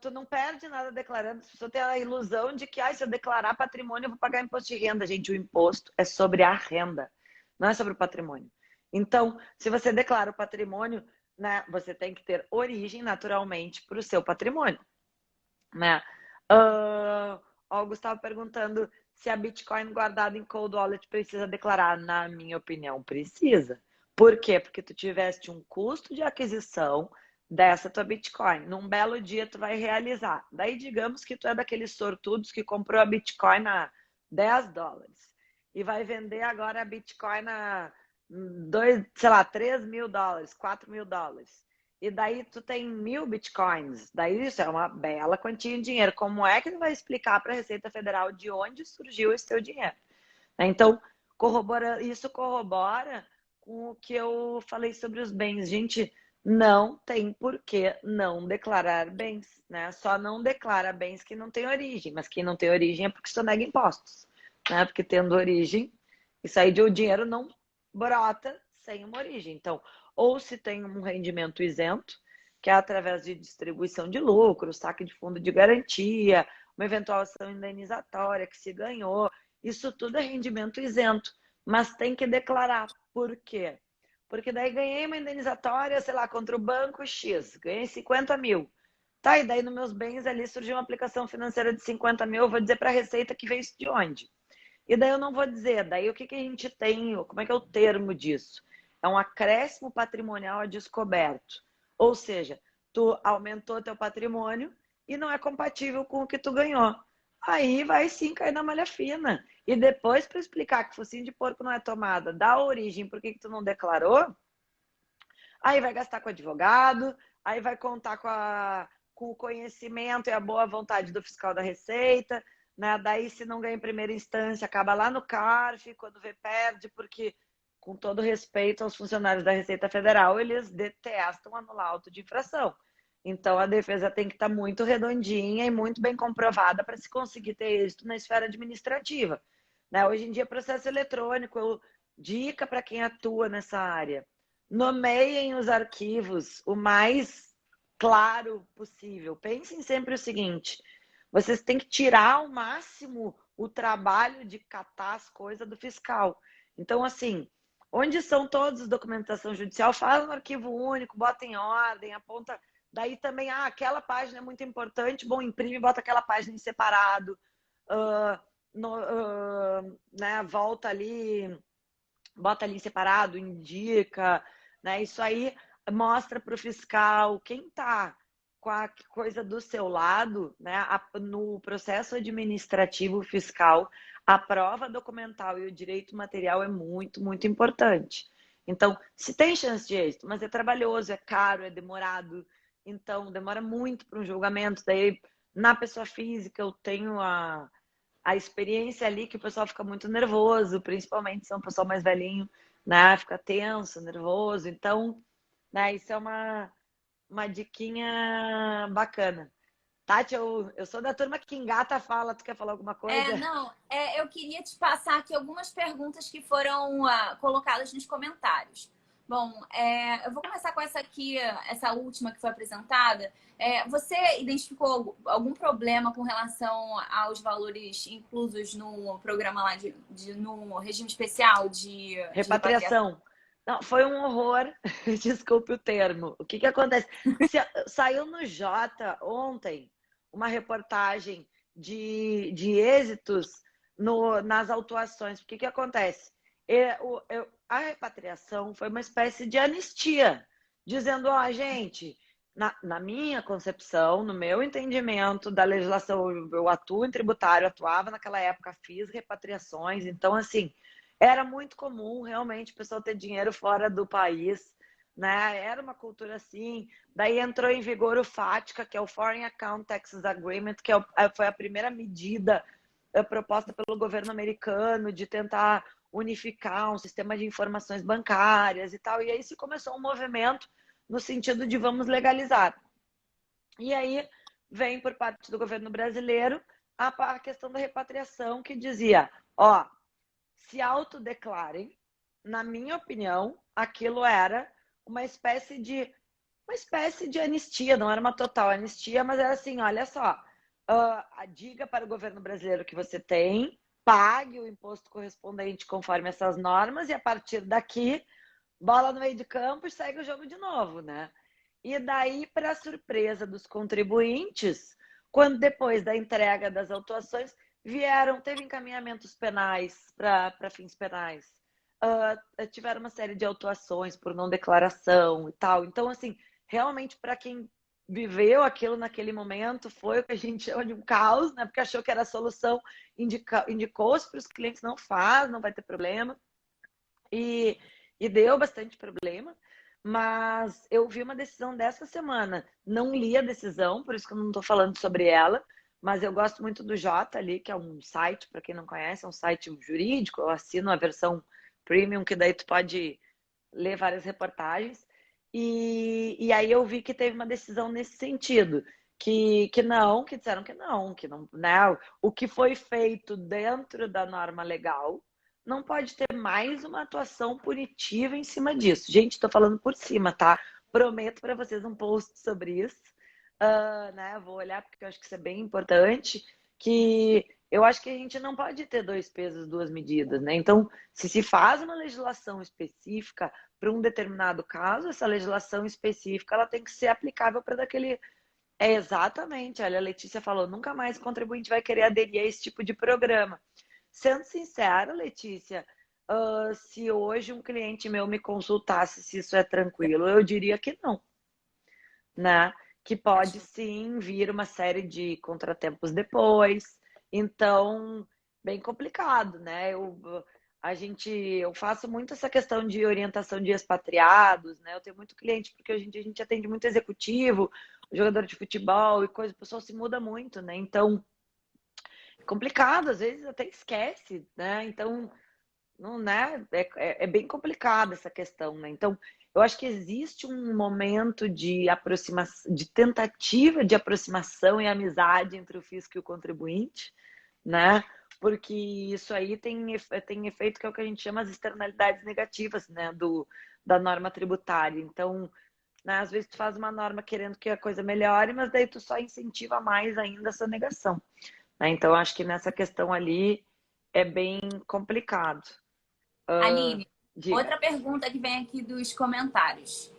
tu não perde nada declarando. As pessoas têm a ilusão de que se eu declarar patrimônio, eu vou pagar imposto de renda. Gente, o imposto é sobre a renda, não é sobre o patrimônio. Então, se você declara o patrimônio, né, você tem que ter origem, naturalmente, para o seu patrimônio. Né? O Gustavo perguntando se a Bitcoin guardada em cold wallet precisa declarar. Na minha opinião, precisa. Por quê? Porque tu tiveste um custo de aquisição dessa tua Bitcoin. Num belo dia tu vai realizar. Daí digamos que tu é daqueles sortudos que comprou a Bitcoin a $10 e vai vender agora a Bitcoin a $3.000, $4.000. E daí tu tem 1.000 Bitcoins. Daí isso é uma bela quantia de dinheiro. Como é que tu vai explicar para a Receita Federal de onde surgiu esse teu dinheiro? Então, isso corrobora com o que eu falei sobre os bens. Gente, não tem por que não declarar bens, né? Só não declara bens que não têm origem, mas quem não tem origem é porque sonega impostos, né? Porque tendo origem, isso aí de o dinheiro não brota sem uma origem. Então, ou se tem um rendimento isento, que é através de distribuição de lucro, saque de fundo de garantia, uma eventual ação indenizatória que se ganhou, isso tudo é rendimento isento, mas tem que declarar. Por quê? Porque daí ganhei uma indenizatória, sei lá, contra o banco X, ganhei 50 mil. Tá, e daí nos meus bens ali surgiu uma aplicação financeira de 50 mil, eu vou dizer para a Receita que veio isso de onde? E daí eu não vou dizer, daí o que a gente tem, como é que é o termo disso? É um acréscimo patrimonial a descoberto. Ou seja, tu aumentou teu patrimônio e não é compatível com o que tu ganhou. Aí vai sim cair na malha fina. E depois, para explicar que focinho de porco não é tomada, dá origem, por que tu não declarou? Aí vai gastar com advogado, aí vai contar com o conhecimento e a boa vontade do fiscal da Receita, né? Daí, se não ganha em primeira instância, acaba lá no CARF, quando vê, perde, porque, com todo respeito aos funcionários da Receita Federal, eles detestam anular auto de infração. Então, a defesa tem que estar muito redondinha e muito bem comprovada para se conseguir ter êxito na esfera administrativa. Né? Hoje em dia, processo eletrônico, dica para quem atua nessa área. Nomeiem os arquivos o mais claro possível. Pensem sempre o seguinte: vocês têm que tirar ao máximo o trabalho de catar as coisas do fiscal. Então, assim, onde são todas as documentação judicial, faz um arquivo único, bota em ordem, aponta. Daí também, aquela página é muito importante, bom, imprime e bota aquela página em separado. Né, volta ali, bota ali em separado, indica, né? Isso aí mostra para o fiscal quem está com a coisa do seu lado, né? No processo administrativo fiscal, a prova documental e o direito material é muito, muito importante. Então, se tem chance de êxito, mas é trabalhoso, é caro, é demorado, então demora muito para um julgamento. Daí, na pessoa física, eu tenho a experiência ali que o pessoal fica muito nervoso, principalmente se é um pessoal mais velhinho, né? Fica tenso, nervoso. Então, né, isso é uma diquinha bacana. Tati, eu sou da turma que engata a fala. Tu quer falar alguma coisa? Eu queria te passar aqui algumas perguntas que foram colocadas nos comentários. Bom, eu vou começar com essa aqui, essa última que foi apresentada. Você identificou algum problema com relação aos valores inclusos no programa lá no regime especial de repatriação? Não, foi um horror, desculpe o termo. O que acontece? Saiu no Jota ontem uma reportagem de êxitos nas autuações. O que acontece? A repatriação foi uma espécie de anistia, dizendo, gente, na minha concepção, no meu entendimento da legislação, eu atuo em tributário, atuava naquela época, fiz repatriações, então, assim, era muito comum realmente o pessoal ter dinheiro fora do país, né? Era uma cultura assim. Daí entrou em vigor o FATCA, que é o Foreign Account Taxes Agreement, que foi a primeira medida proposta pelo governo americano de tentar unificar um sistema de informações bancárias e tal. E aí se começou um movimento no sentido de vamos legalizar. E aí vem por parte do governo brasileiro a questão da repatriação, que dizia, se autodeclarem, na minha opinião, aquilo era uma espécie de anistia, não era uma total anistia, mas era assim, olha só, diga para o governo brasileiro que você tem, pague o imposto correspondente conforme essas normas e a partir daqui, bola no meio de campo e segue o jogo de novo, né? E daí, para surpresa dos contribuintes, quando depois da entrega das autuações, teve encaminhamentos penais para fins penais. Tiveram uma série de autuações por não declaração e tal. Então, assim, realmente, para quem viveu aquilo naquele momento, foi o que a gente chama de um caos, né? Porque achou que era a solução, indicou-se para os clientes, não vai ter problema. E deu bastante problema. Mas eu vi uma decisão dessa semana. Não li a decisão, por isso que eu não estou falando sobre ela. Mas eu gosto muito do Jota ali, que é um site, para quem não conhece, é um site jurídico. Eu assino a versão premium, que daí tu pode ler várias reportagens. E aí eu vi que teve uma decisão nesse sentido, que disseram que não, né? O que foi feito dentro da norma legal não pode ter mais uma atuação punitiva em cima disso. Gente, estou falando por cima, tá? Prometo para vocês um post sobre isso, né? Vou olhar porque eu acho que isso é bem importante, que eu acho que a gente não pode ter dois pesos, duas medidas, né? Então, se faz uma legislação específica para um determinado caso, essa legislação específica ela tem que ser aplicável para daquele. É exatamente, olha, a Letícia falou, nunca mais o contribuinte vai querer aderir a esse tipo de programa. Sendo sincera, Letícia, se hoje um cliente meu me consultasse se isso é tranquilo, eu diria que não, né? Que pode sim vir uma série de contratempos depois. Então, bem complicado, né? Eu faço muito essa questão de orientação de expatriados, né? Eu tenho muito cliente, porque hoje em dia a gente atende muito executivo, jogador de futebol e coisa, o pessoal se muda muito, né? Então, é complicado, às vezes até esquece, né? Então, não, né? É bem complicada essa questão, né? Então, eu acho que existe um momento de aproximação, de tentativa de aproximação e amizade entre o fisco e o contribuinte, né? Porque isso aí tem efeito que é o que a gente chama as externalidades negativas, né? Da norma tributária. Então, né, às vezes tu faz uma norma querendo que a coisa melhore, mas daí tu só incentiva mais ainda essa negação, né? Então, acho que nessa questão ali é bem complicado. Aline, Diga. outra pergunta que vem aqui dos comentários.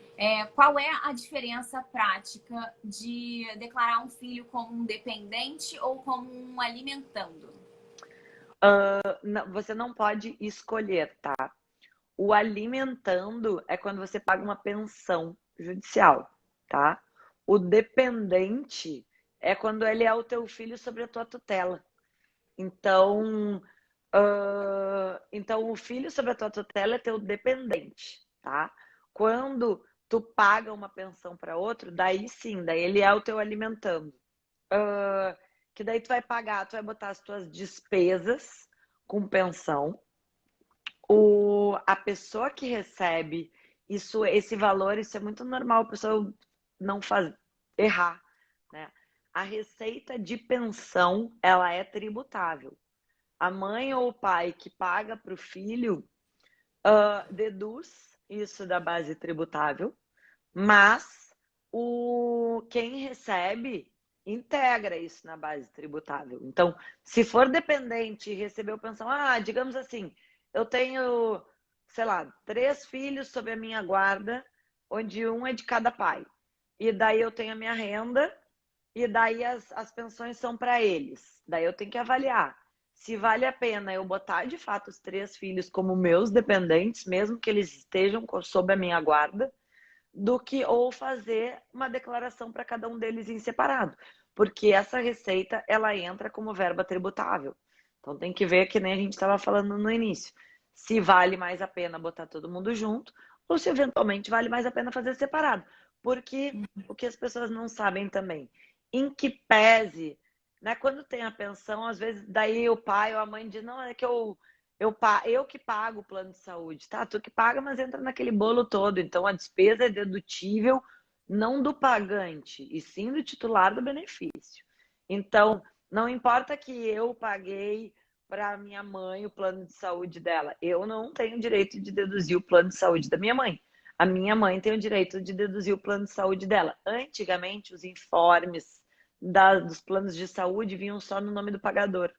Qual é a diferença prática de declarar um filho como um dependente ou como um alimentando? Você não pode escolher, tá? O alimentando é quando você paga uma pensão judicial, tá? O dependente é quando ele é o teu filho sobre a tua tutela. Então, então o filho sobre a tua tutela é teu dependente, tá? Quando tu paga uma pensão para outro, daí sim, daí ele é o teu alimentando. Que daí tu vai pagar, tu vai botar as tuas despesas com pensão. A pessoa que recebe esse valor, isso é muito normal, a pessoa não errar, né? A receita de pensão, ela é tributável. A mãe ou o pai que paga para o filho deduz isso da base tributável, mas quem recebe integra isso na base tributável. Então, se for dependente e recebeu pensão, digamos assim, eu tenho, sei lá, 3 filhos sob a minha guarda, onde um é de cada pai. E daí eu tenho a minha renda, e daí as pensões são para eles. Daí eu tenho que avaliar se vale a pena eu botar de fato os 3 filhos como meus dependentes, mesmo que eles estejam sob a minha guarda, do que ou fazer uma declaração para cada um deles em separado, porque essa receita ela entra como verba tributável. Então tem que ver, que nem a gente estava falando no início, se vale mais a pena botar todo mundo junto ou se eventualmente vale mais a pena fazer separado, porque o que as pessoas não sabem também, em que pese, né, quando tem a pensão, às vezes daí o pai ou a mãe diz, não, é que eu que pago o plano de saúde, tá? Tu que paga, mas entra naquele bolo todo. Então, a despesa é dedutível não do pagante, e sim do titular do benefício. Então, não importa que eu paguei para minha mãe o plano de saúde dela, eu não tenho direito de deduzir o plano de saúde da minha mãe. A minha mãe tem o direito de deduzir o plano de saúde dela. Antigamente, os informes dos planos de saúde vinham só no nome do pagador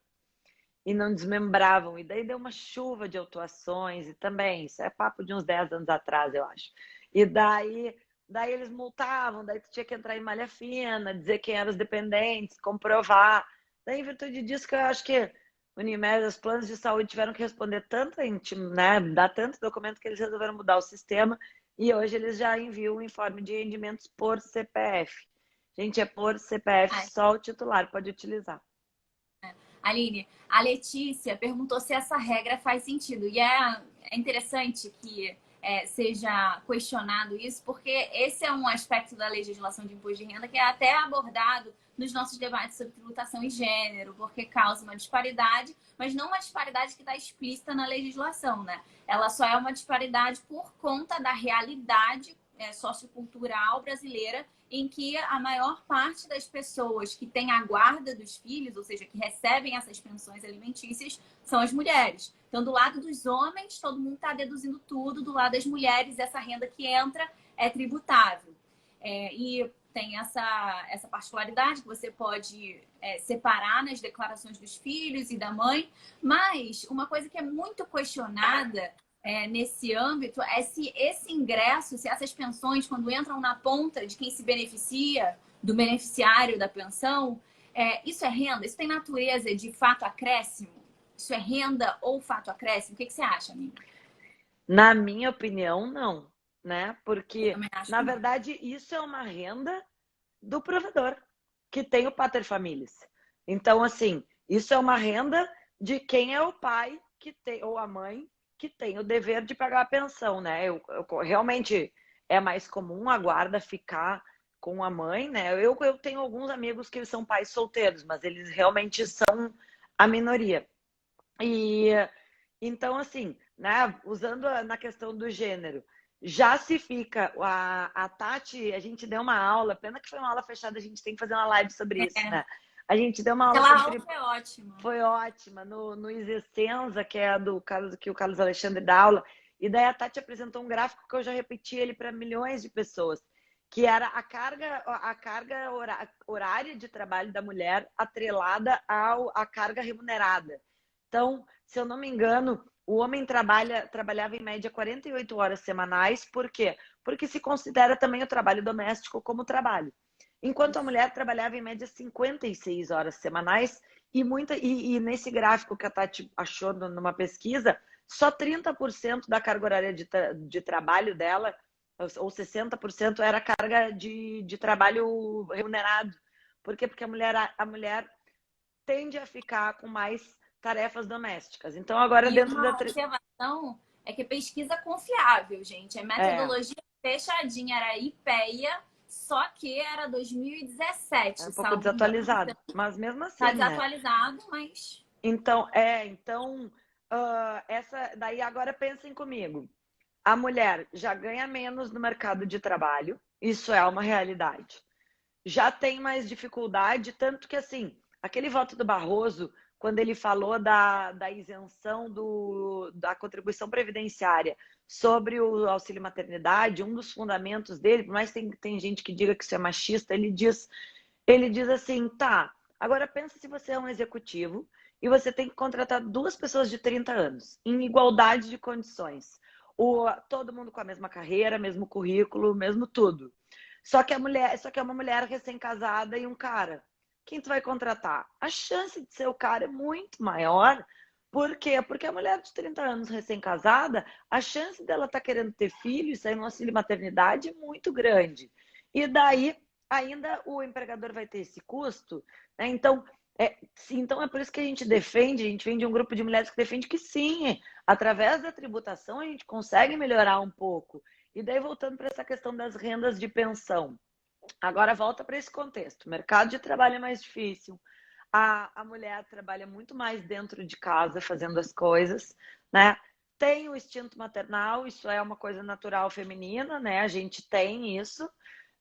e não desmembravam. E daí deu uma chuva de autuações, e também, isso é papo de uns 10 anos atrás, eu acho. E daí eles multavam, daí tu tinha que entrar em malha fina, dizer quem eram os dependentes, comprovar. Daí, em virtude disso, que eu acho que Unimed, os planos de saúde tiveram que responder tanto, né, dar tanto documento, que eles resolveram mudar o sistema, e hoje eles já enviam o informe de rendimentos por CPF. Gente, é por CPF, só o titular pode utilizar. Aline, a Letícia perguntou se essa regra faz sentido. E é interessante que seja questionado isso, porque esse é um aspecto da legislação de imposto de renda que é até abordado nos nossos debates sobre tributação e gênero, porque causa uma disparidade, mas não uma disparidade que está explícita na legislação, né? Ela só é uma disparidade por conta da realidade sociocultural brasileira em que a maior parte das pessoas que têm a guarda dos filhos, ou seja, que recebem essas pensões alimentícias, são as mulheres. Então, do lado dos homens, todo mundo está deduzindo tudo, do lado das mulheres, essa renda que entra é tributável. E tem essa particularidade que você pode separar nas declarações dos filhos e da mãe, mas uma coisa que é muito questionada nesse âmbito é se esse ingresso, se essas pensões, quando entram na ponta de quem se beneficia, do beneficiário da pensão, isso é renda? Isso tem natureza de fato acréscimo? Isso é renda ou fato acréscimo? O que você acha, amiga? Na minha opinião, não, né? Porque, na Que verdade, isso é uma renda do provedor, que tem o paterfamilias. Então, assim, isso é uma renda de quem é o pai que tem, ou a mãe que tem o dever de pagar a pensão, né? Realmente é mais comum a guarda ficar com a mãe, né? Eu tenho alguns amigos que são pais solteiros, mas eles realmente são a minoria. E então, assim, né? Usando na questão do gênero, já se fica a Tati, a gente deu uma aula, pena que foi uma aula fechada, a gente tem que fazer uma live sobre isso, né? A gente deu uma aula aquela sobre... aula foi ótima. Foi ótima, no Existenza, que é do Carlos, que o Carlos Alexandre dá aula, e daí a Tati apresentou um gráfico que eu já repeti ele para milhões de pessoas, que era a carga horária de trabalho da mulher atrelada à carga remunerada. Então, se eu não me engano, o homem trabalhava em média 48 horas semanais, por quê? Porque se considera também o trabalho doméstico como trabalho. Enquanto a mulher trabalhava em média 56 horas semanais, e nesse gráfico que a Tati achou numa pesquisa, só 30% da carga horária de trabalho dela, ou 60%, era carga de trabalho remunerado. Por quê? Porque a mulher tende a ficar com mais tarefas domésticas. Então, agora dentro uma da... observação é que pesquisa confiável, gente. É metodologia fechadinha, era IPEA, só que era 2017. É um pouco desatualizado, mas mesmo assim, tá desatualizado, né? Mas... Então, daí agora pensem comigo. A mulher já ganha menos no mercado de trabalho, isso é uma realidade. Já tem mais dificuldade, tanto que assim, aquele voto do Barroso, quando ele falou da isenção da contribuição previdenciária sobre o auxílio maternidade, um dos fundamentos dele, por mais que tem gente que diga que isso é machista, ele diz assim, tá, agora pensa se você é um executivo e você tem que contratar 2 pessoas de 30 anos, em igualdade de condições. Todo mundo com a mesma carreira, mesmo currículo, mesmo tudo. Só que é uma mulher recém-casada e um cara. Quem tu vai contratar? A chance de ser o cara é muito maior. Por quê? Porque a mulher de 30 anos recém-casada, a chance dela estar querendo ter filho e sair no auxílio maternidade é muito grande. E daí, ainda o empregador vai ter esse custo, né? Então é por isso que a gente vem de um grupo de mulheres que defende que sim, através da tributação a gente consegue melhorar um pouco. E daí, voltando para essa questão das rendas de pensão. Agora volta para esse contexto. O mercado de trabalho é mais difícil. A mulher trabalha muito mais dentro de casa, fazendo as coisas, né? Tem o instinto maternal, isso é uma coisa natural feminina, né? A gente tem isso.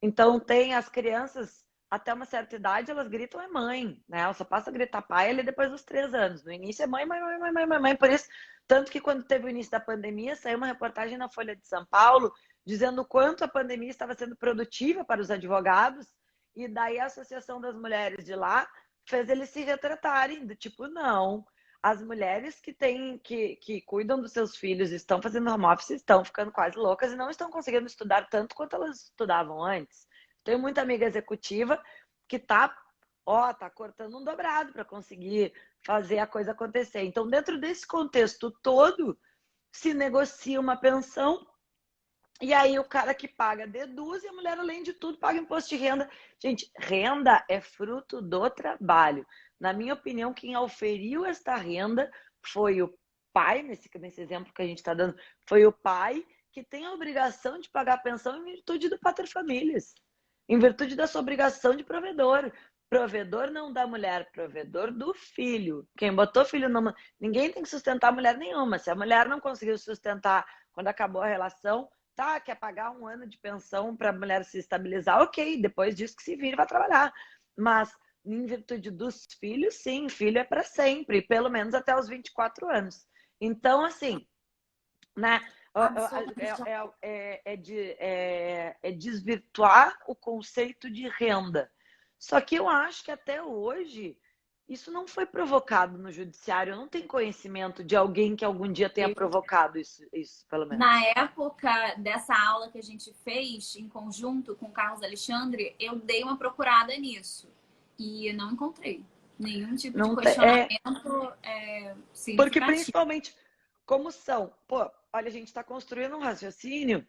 Então, tem as crianças, até uma certa idade, elas gritam é mãe, né? Ela só passa a gritar pai ali depois dos 3 anos. No início é mãe, mãe, mãe, mãe, mãe, mãe. Por isso, tanto que quando teve o início da pandemia, saiu uma reportagem na Folha de São Paulo dizendo o quanto a pandemia estava sendo produtiva para os advogados, e daí a Associação das Mulheres de lá fez eles se retratarem, do tipo, não, as mulheres que cuidam dos seus filhos, estão fazendo home office, estão ficando quase loucas e não estão conseguindo estudar tanto quanto elas estudavam antes. Tenho muita amiga executiva que tá cortando um dobrado para conseguir fazer a coisa acontecer. Então, dentro desse contexto todo, se negocia uma pensão. E aí o cara que paga deduz e a mulher, além de tudo, paga imposto de renda. Gente, renda é fruto do trabalho. Na minha opinião, quem auferiu esta renda foi o pai, nesse exemplo que a gente está dando, foi o pai que tem a obrigação de pagar a pensão em virtude do paterfamilias, em virtude da sua obrigação de provedor. Provedor não da mulher, provedor do filho. Quem botou filho não... Ninguém tem que sustentar mulher nenhuma. Se a mulher não conseguiu sustentar quando acabou a relação, Tá, quer pagar um ano de pensão para a mulher se estabilizar, ok, depois disso que se vire vai trabalhar. Mas, em virtude dos filhos, sim, filho é para sempre, pelo menos até os 24 anos. Então, assim, né? É desvirtuar o conceito de renda. Só que eu acho que até hoje isso não foi provocado no judiciário. Eu não tenho conhecimento de alguém que algum dia tenha provocado isso pelo menos. Na época dessa aula que a gente fez em conjunto com o Carlos Alexandre, eu dei uma procurada nisso e não encontrei nenhum tipo de questionamento significativo. Porque principalmente, como são? Pô, olha, a gente está construindo um raciocínio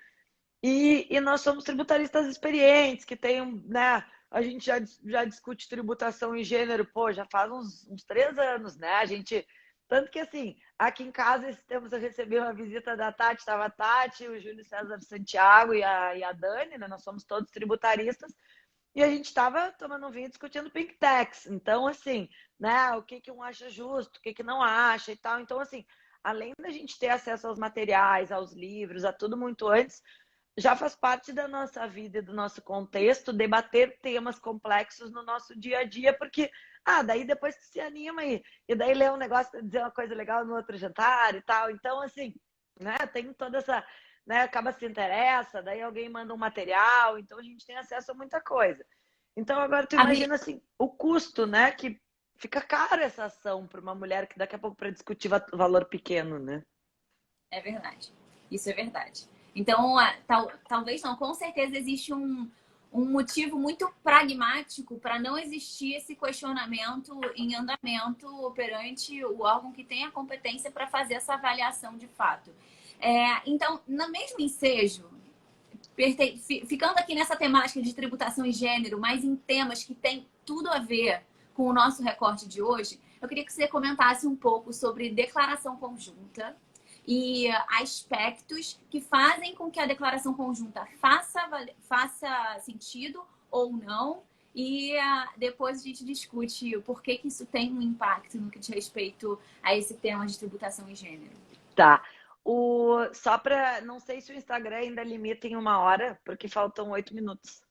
e nós somos tributaristas experientes, que tem, né? A gente já discute tributação em gênero, pô, já faz uns 3 anos, né? A gente. Tanto que, assim, aqui em casa, esses tempos eu recebi uma visita da Tati, estava a Tati, o Júlio César Santiago e a Dani, né? Nós somos todos tributaristas. E a gente estava tomando um vinho discutindo Pink Tax. Então, assim, né? O que um acha justo, o que não acha e tal. Então, assim, além da gente ter acesso aos materiais, aos livros, a tudo muito antes, já faz parte da nossa vida e do nosso contexto debater temas complexos no nosso dia a dia, porque, daí depois tu se anima e daí lê um negócio, dizer uma coisa legal no outro jantar e tal. Então, assim, né, tem toda essa, né, acaba se interessa, daí alguém manda um material, então a gente tem acesso a muita coisa. Então, agora tu imagina, assim, o custo, né, que fica caro essa ação para uma mulher que daqui a pouco para discutir valor pequeno, né? É verdade. Isso é verdade. Então, talvez não, com certeza existe um motivo muito pragmático para não existir esse questionamento em andamento perante o órgão que tem a competência para fazer essa avaliação de fato. Então, no mesmo ensejo, ficando aqui nessa temática de tributação e gênero, mas em temas que têm tudo a ver com o nosso recorte de hoje, eu queria que você comentasse um pouco sobre declaração conjunta e aspectos que fazem com que a declaração conjunta faça sentido ou não. E depois a gente discute o porquê que isso tem um impacto no que diz respeito a esse tema de tributação e gênero. Tá. Só para... Não sei se o Instagram ainda limita em 1 hora, porque faltam 8 minutos.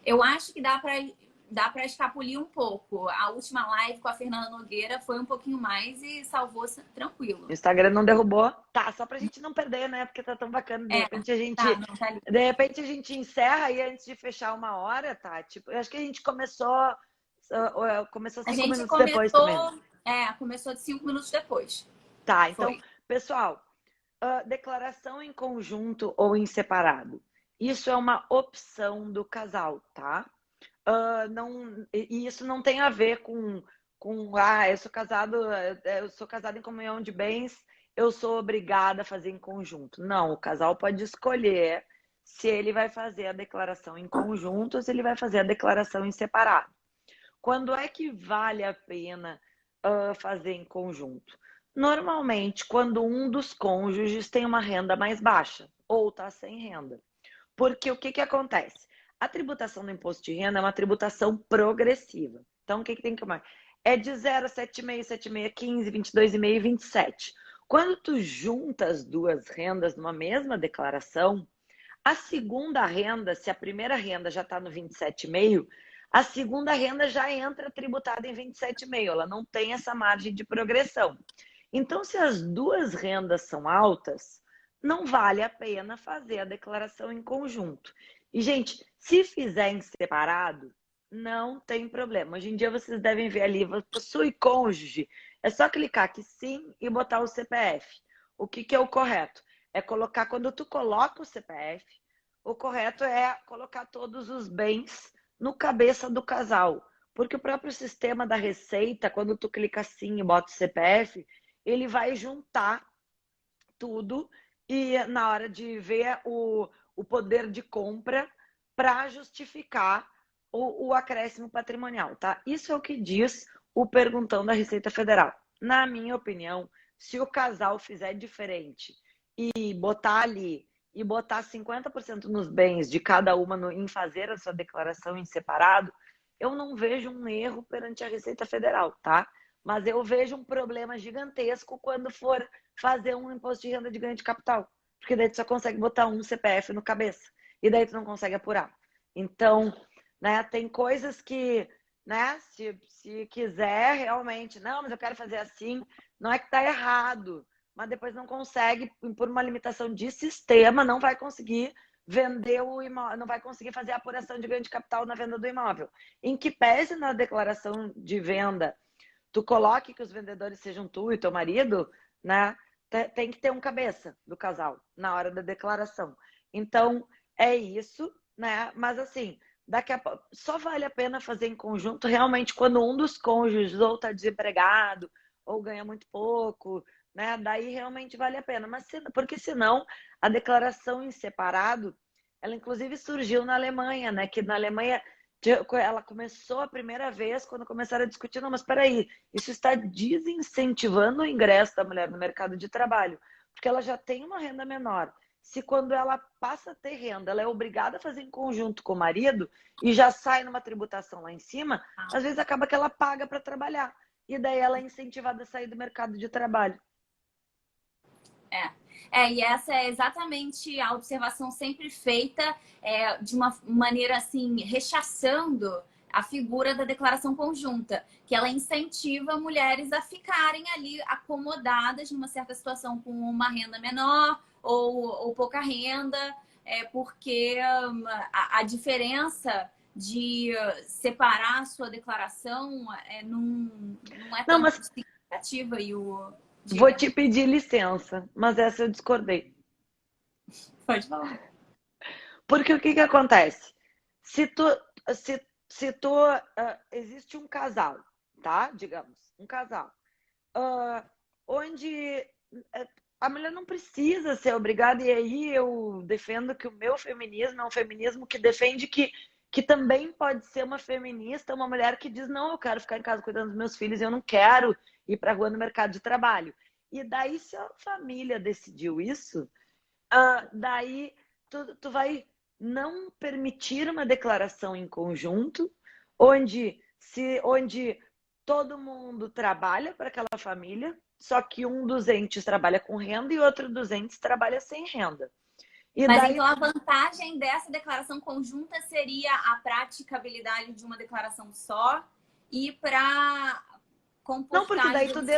Eu acho que dá para escapulir um pouco. A última live com a Fernanda Nogueira foi um pouquinho mais e salvou tranquilo. O Instagram não derrubou? Tá, só pra gente não perder, né? Porque tá tão bacana. De repente a gente... De repente a gente encerra aí antes de fechar 1 hora, tá? Tipo, eu acho que a gente começou 5 minutos depois também. Começou de 5 minutos depois. Tá, então, pessoal, declaração em conjunto ou em separado. Isso é uma opção do casal, tá? E isso não tem a ver com eu sou casado em comunhão de bens, eu sou obrigada a fazer em conjunto. Não, o casal pode escolher se ele vai fazer a declaração em conjunto ou se ele vai fazer a declaração em separado. Quando é que vale a pena fazer em conjunto? Normalmente, quando um dos cônjuges tem uma renda mais baixa ou está sem renda. Porque o que acontece? A tributação do imposto de renda é uma tributação progressiva. Então, o que tem que tomar? É de 0 a 7,5, 7,5, 15, 22,5 e 27. Quando tu junta as duas rendas numa mesma declaração, a segunda renda, se a primeira renda já está no 27,5, a segunda renda já entra tributada em 27,5. Ela não tem essa margem de progressão. Então, se as duas rendas são altas, não vale a pena fazer a declaração em conjunto. E, gente, se fizer em separado, não tem problema. Hoje em dia vocês devem ver ali, possui cônjuge. É só clicar aqui sim e botar o CPF. O que é o correto? É colocar, quando tu coloca o CPF, o correto é colocar todos os bens no cabeça do casal. Porque o próprio sistema da Receita, quando tu clica sim e bota o CPF, ele vai juntar tudo e na hora de ver o poder de compra para justificar o acréscimo patrimonial, tá? Isso é o que diz o perguntão da Receita Federal. Na minha opinião, se o casal fizer diferente e botar ali e botar 50% nos bens de cada uma em fazer a sua declaração em separado, eu não vejo um erro perante a Receita Federal, tá? Mas eu vejo um problema gigantesco quando for fazer um imposto de renda de ganho de capital. porque daí tu só consegue botar um CPF no cabeça. E daí tu não consegue apurar. Então, né, tem coisas que, né, se quiser realmente, não, mas eu quero fazer assim, não é que tá errado, mas depois não consegue, por uma limitação de sistema, não vai conseguir vender o imóvel, não vai conseguir fazer a apuração de ganho de capital na venda do imóvel. Em que pese na declaração de venda, tu coloque que os vendedores sejam tu e teu marido, né, tem que ter um cabeça do casal na hora da declaração. Então, é isso, né? Mas assim, daqui a pouco só vale a pena fazer em conjunto realmente quando um dos cônjuges ou está desempregado ou ganha muito pouco, né? Daí realmente vale a pena. Mas porque senão a declaração em separado, ela inclusive surgiu na Alemanha, né? Que na Alemanha ela começou a primeira vez quando começaram a discutir, não, mas espera aí, isso está desincentivando o ingresso da mulher no mercado de trabalho, porque ela já tem uma renda menor. Se quando ela passa a ter renda, ela é obrigada a fazer em conjunto com o marido e já sai numa tributação lá em cima, às vezes acaba que ela paga para trabalhar. E daí ela é incentivada a sair do mercado de trabalho. E essa é exatamente a observação sempre feita de uma maneira assim, rechaçando a figura da declaração conjunta, que ela incentiva mulheres a ficarem ali acomodadas numa certa situação com uma renda menor ou pouca renda, porque a diferença de separar a sua declaração não é tão significativa e o... Vou te pedir licença, mas essa eu discordei. Pode falar. Porque o que acontece? Se tu existe um casal, tá? Digamos, um casal, onde a mulher não precisa ser obrigada, e aí eu defendo que o meu feminismo é um feminismo que defende que também pode ser uma feminista, uma mulher que diz, não, eu quero ficar em casa cuidando dos meus filhos, eu não quero ir para a rua no mercado de trabalho. E daí, se a família decidiu isso, daí tu vai não permitir uma declaração em conjunto, onde todo mundo trabalha para aquela família, só que um dos entes trabalha com renda e outro dos entes trabalha sem renda. Mas daí... então a vantagem dessa declaração conjunta seria a praticabilidade de uma declaração só e para comportar...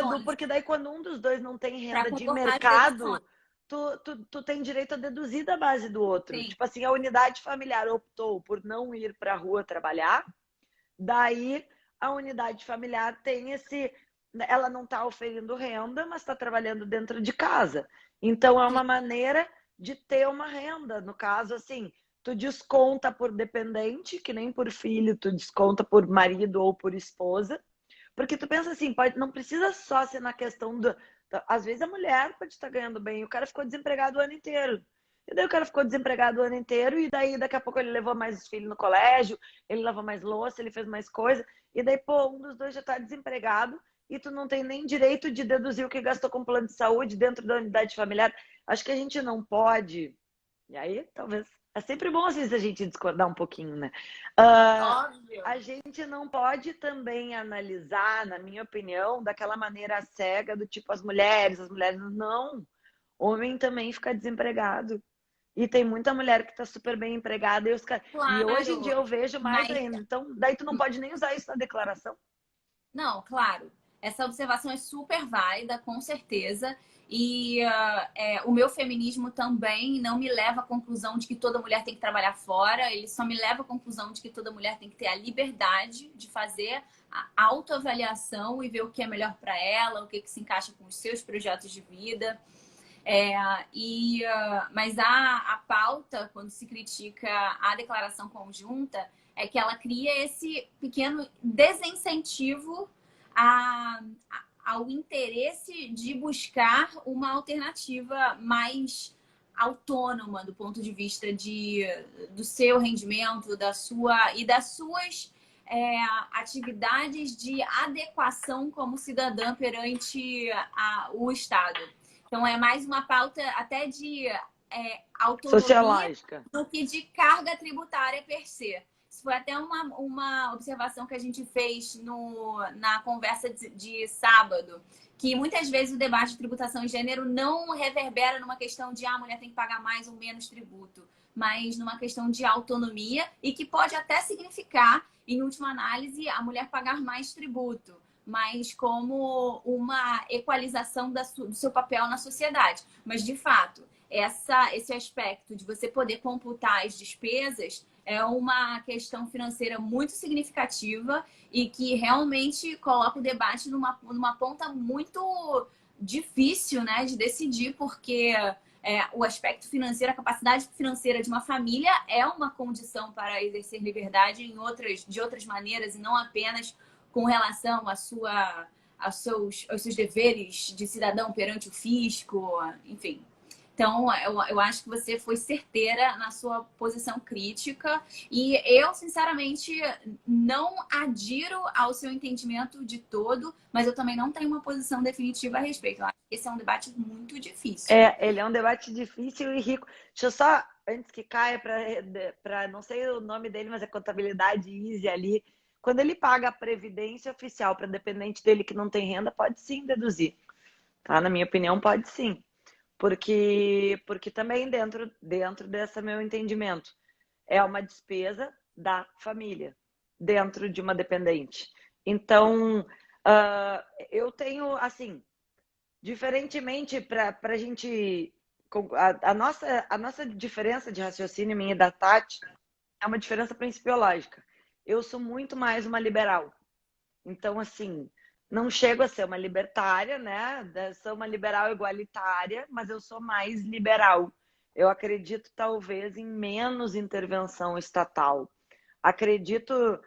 Não, porque daí quando um dos dois não tem renda de mercado, tu tem direito a deduzir da base do outro. Sim. Tipo assim, a unidade familiar optou por não ir para a rua trabalhar, daí a unidade familiar tem ela não está oferindo renda, mas está trabalhando dentro de casa. Então é uma maneira de ter uma renda. No caso, assim, tu desconta por dependente, que nem por filho, tu desconta por marido ou por esposa. Porque tu pensa assim, não precisa só ser na questão do... Às vezes a mulher pode estar ganhando bem, o cara ficou desempregado o ano inteiro. E daí o cara ficou desempregado o ano inteiro, e daí daqui a pouco ele levou mais os filhos no colégio, ele lavou mais louça, ele fez mais coisa, e daí, pô, um dos dois já está desempregado, e tu não tem nem direito de deduzir o que gastou com plano de saúde dentro da unidade familiar. Acho que a gente não pode... E aí, talvez... É sempre bom, às vezes, a gente discordar um pouquinho, né? Óbvio. A gente não pode também analisar, na minha opinião, daquela maneira cega, do tipo, as mulheres não. Homem também fica desempregado. E tem muita mulher que tá super bem empregada e os caras... Claro, e hoje em dia eu vejo mais ainda. Então, daí tu não pode nem usar isso na declaração. Não, claro. Essa observação é super válida, com certeza. E o meu feminismo também não me leva à conclusão de que toda mulher tem que trabalhar fora. Ele só me leva à conclusão de que toda mulher tem que ter a liberdade de fazer a autoavaliação e ver o que é melhor para ela, o que se encaixa com os seus projetos de vida. Mas a pauta, quando se critica a declaração conjunta, é que ela cria esse pequeno desincentivo ao interesse de buscar uma alternativa mais autônoma do ponto de vista do seu rendimento, das suas atividades de adequação como cidadã perante o Estado. Então, é mais uma pauta até de autonomia sociológica do que de carga tributária per se. Isso foi até uma observação que a gente fez na conversa de sábado, que muitas vezes o debate de tributação e gênero não reverbera numa questão de a mulher tem que pagar mais ou menos tributo, mas numa questão de autonomia e que pode até significar, em última análise, a mulher pagar mais tributo, mas como uma equalização do seu papel na sociedade. Mas, de fato, esse aspecto de você poder computar as despesas é uma questão financeira muito significativa e que realmente coloca o debate numa ponta muito difícil, né, de decidir, porque o aspecto financeiro, a capacidade financeira de uma família é uma condição para exercer liberdade de outras maneiras e não apenas com relação aos seus deveres de cidadão perante o fisco, enfim. Então, eu acho que você foi certeira na sua posição crítica e eu, sinceramente, não adiro ao seu entendimento de todo, mas eu também não tenho uma posição definitiva a respeito. Eu acho que esse é um debate muito difícil. Ele é um debate difícil e rico. Deixa eu só, antes que caia, para não sei o nome dele, mas é Contabilidade Easy ali. Quando ele paga a previdência oficial para dependente dele que não tem renda, pode sim deduzir. Tá? Na minha opinião, pode sim. Porque também dentro desse meu entendimento, é uma despesa da família, dentro de uma dependente. Então, eu tenho, assim, diferentemente para a gente... A nossa diferença de raciocínio, minha e da Tati, é uma diferença principiológica. Eu sou muito mais uma liberal. Então, assim... Não chego a ser uma libertária, né? Sou uma liberal igualitária, mas eu sou mais liberal. Eu acredito, talvez, em menos intervenção estatal. Acredito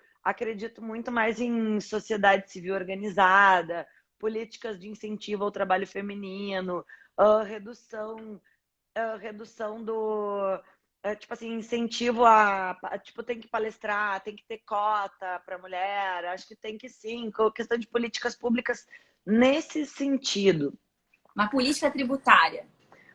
muito mais em sociedade civil organizada, políticas de incentivo ao trabalho feminino, redução do... tipo assim, incentivo tipo, tem que palestrar, tem que ter cota para mulher, acho que tem que sim, questão de políticas públicas nesse sentido. Uma política tributária.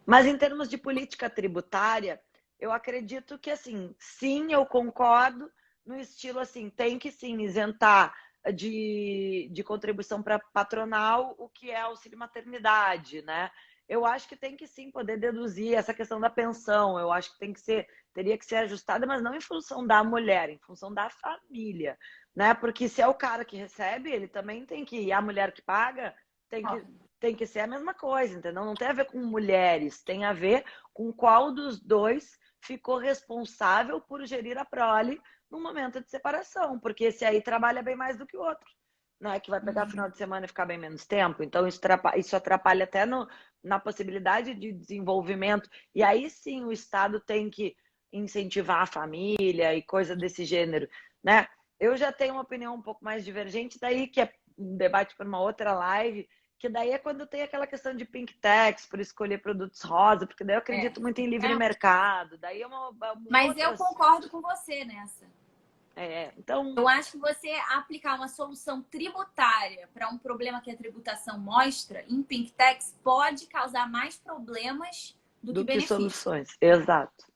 Mas em termos de política tributária, eu acredito que, assim, sim, eu concordo no estilo, assim, tem que sim isentar de contribuição para patronal o que é auxílio maternidade, né? Eu acho que tem que sim poder deduzir essa questão da pensão. Eu acho que teria que ser ajustada, mas não em função da mulher, em função da família, né? Porque se é o cara que recebe, ele também tem que, e a mulher que paga, tem que ser a mesma coisa, entendeu? Não tem a ver com mulheres, tem a ver com qual dos dois ficou responsável por gerir a prole no momento de separação, porque esse aí trabalha bem mais do que o outro. Né, que vai pegar final de semana e ficar bem menos tempo. Então, isso atrapalha até na possibilidade de desenvolvimento. E aí sim o Estado tem que incentivar a família e coisa desse gênero. Né? Eu já tenho uma opinião um pouco mais divergente, daí que é um debate para uma outra live, que daí é quando tem aquela questão de pink tax, por escolher produtos rosa, porque daí eu acredito muito em livre mercado. Daí Mas eu concordo com você nessa. Então... Eu acho que você aplicar uma solução tributária para um problema que a tributação mostra em Pink Tax pode causar mais problemas do que benefícios. Soluções, exato.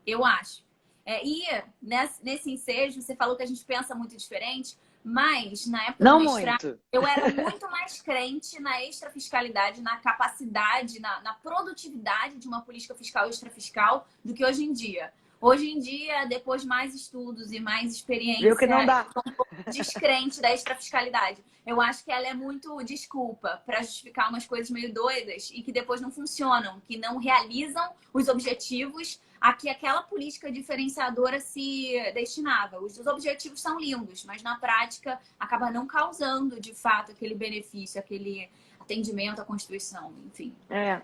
Eu acho. E nesse ensejo, você falou que a gente pensa muito diferente, mas na época do mestrado, eu era muito mais crente na extrafiscalidade, na capacidade, na produtividade de uma política fiscal extrafiscal do que hoje em dia. Hoje em dia, depois de mais estudos e mais experiência, viu que não dá. Eu sou um pouco descrente da extrafiscalidade. Eu acho que ela é muito desculpa para justificar umas coisas meio doidas e que depois não funcionam, que não realizam os objetivos a que aquela política diferenciadora se destinava. Os objetivos são lindos, mas na prática acaba não causando, de fato, aquele benefício, aquele atendimento à Constituição, enfim.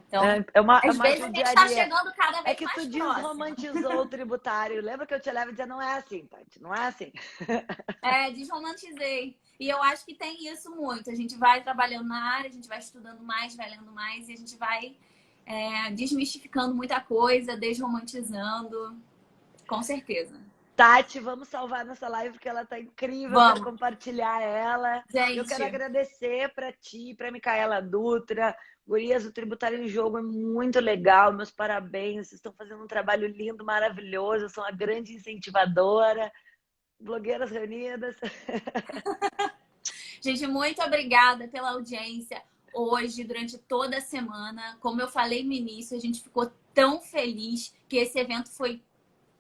Então, às vezes a gente está chegando cada vez mais próximo. É que tu desromantizou o tributário. Lembra que eu te levo e dizia, não é assim, Tati, não é assim. Desromantizei. E eu acho que tem isso muito. A gente vai trabalhando na área, a gente vai estudando mais, vai lendo mais e a gente vai desmistificando muita coisa, desromantizando, com certeza. Tati, vamos salvar nossa live porque ela tá incrível para compartilhar ela. Gente. Eu quero agradecer para ti, para Micaela Dutra. Gurias, o Tributário em Jogo é muito legal. Meus parabéns. Vocês estão fazendo um trabalho lindo, maravilhoso. Eu sou uma grande incentivadora. blogueiras reunidas. Gente, muito obrigada pela audiência hoje, durante toda a semana. Como eu falei no início, a gente ficou tão feliz que esse evento foi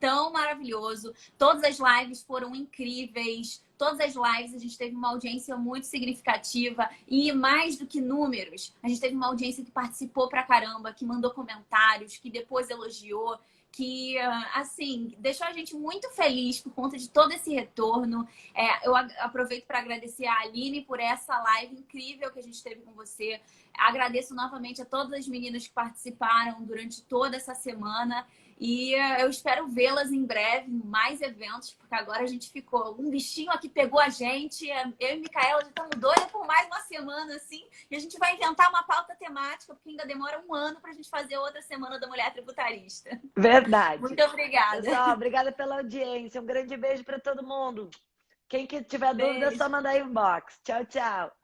tão maravilhoso. Todas as lives foram incríveis. Todas as lives a gente teve uma audiência muito significativa e mais do que números, a gente teve uma audiência que participou pra caramba, que mandou comentários, que depois elogiou, que, assim, deixou a gente muito feliz por conta de todo esse retorno. Eu aproveito para agradecer a Aline por essa live incrível que a gente teve com você. Agradeço novamente a todas as meninas que participaram durante toda essa semana. E eu espero vê-las em breve em mais eventos, porque agora a gente ficou... Um bichinho aqui pegou a gente. Eu e Micaela já estamos doidas por mais uma semana, assim. E a gente vai inventar uma pauta temática, porque ainda demora um ano para a gente fazer outra Semana da Mulher Tributarista. Verdade. Muito obrigada. Pessoal, obrigada pela audiência. Um grande beijo para todo mundo. Quem que tiver dúvida, é só mandar inbox. Tchau, tchau.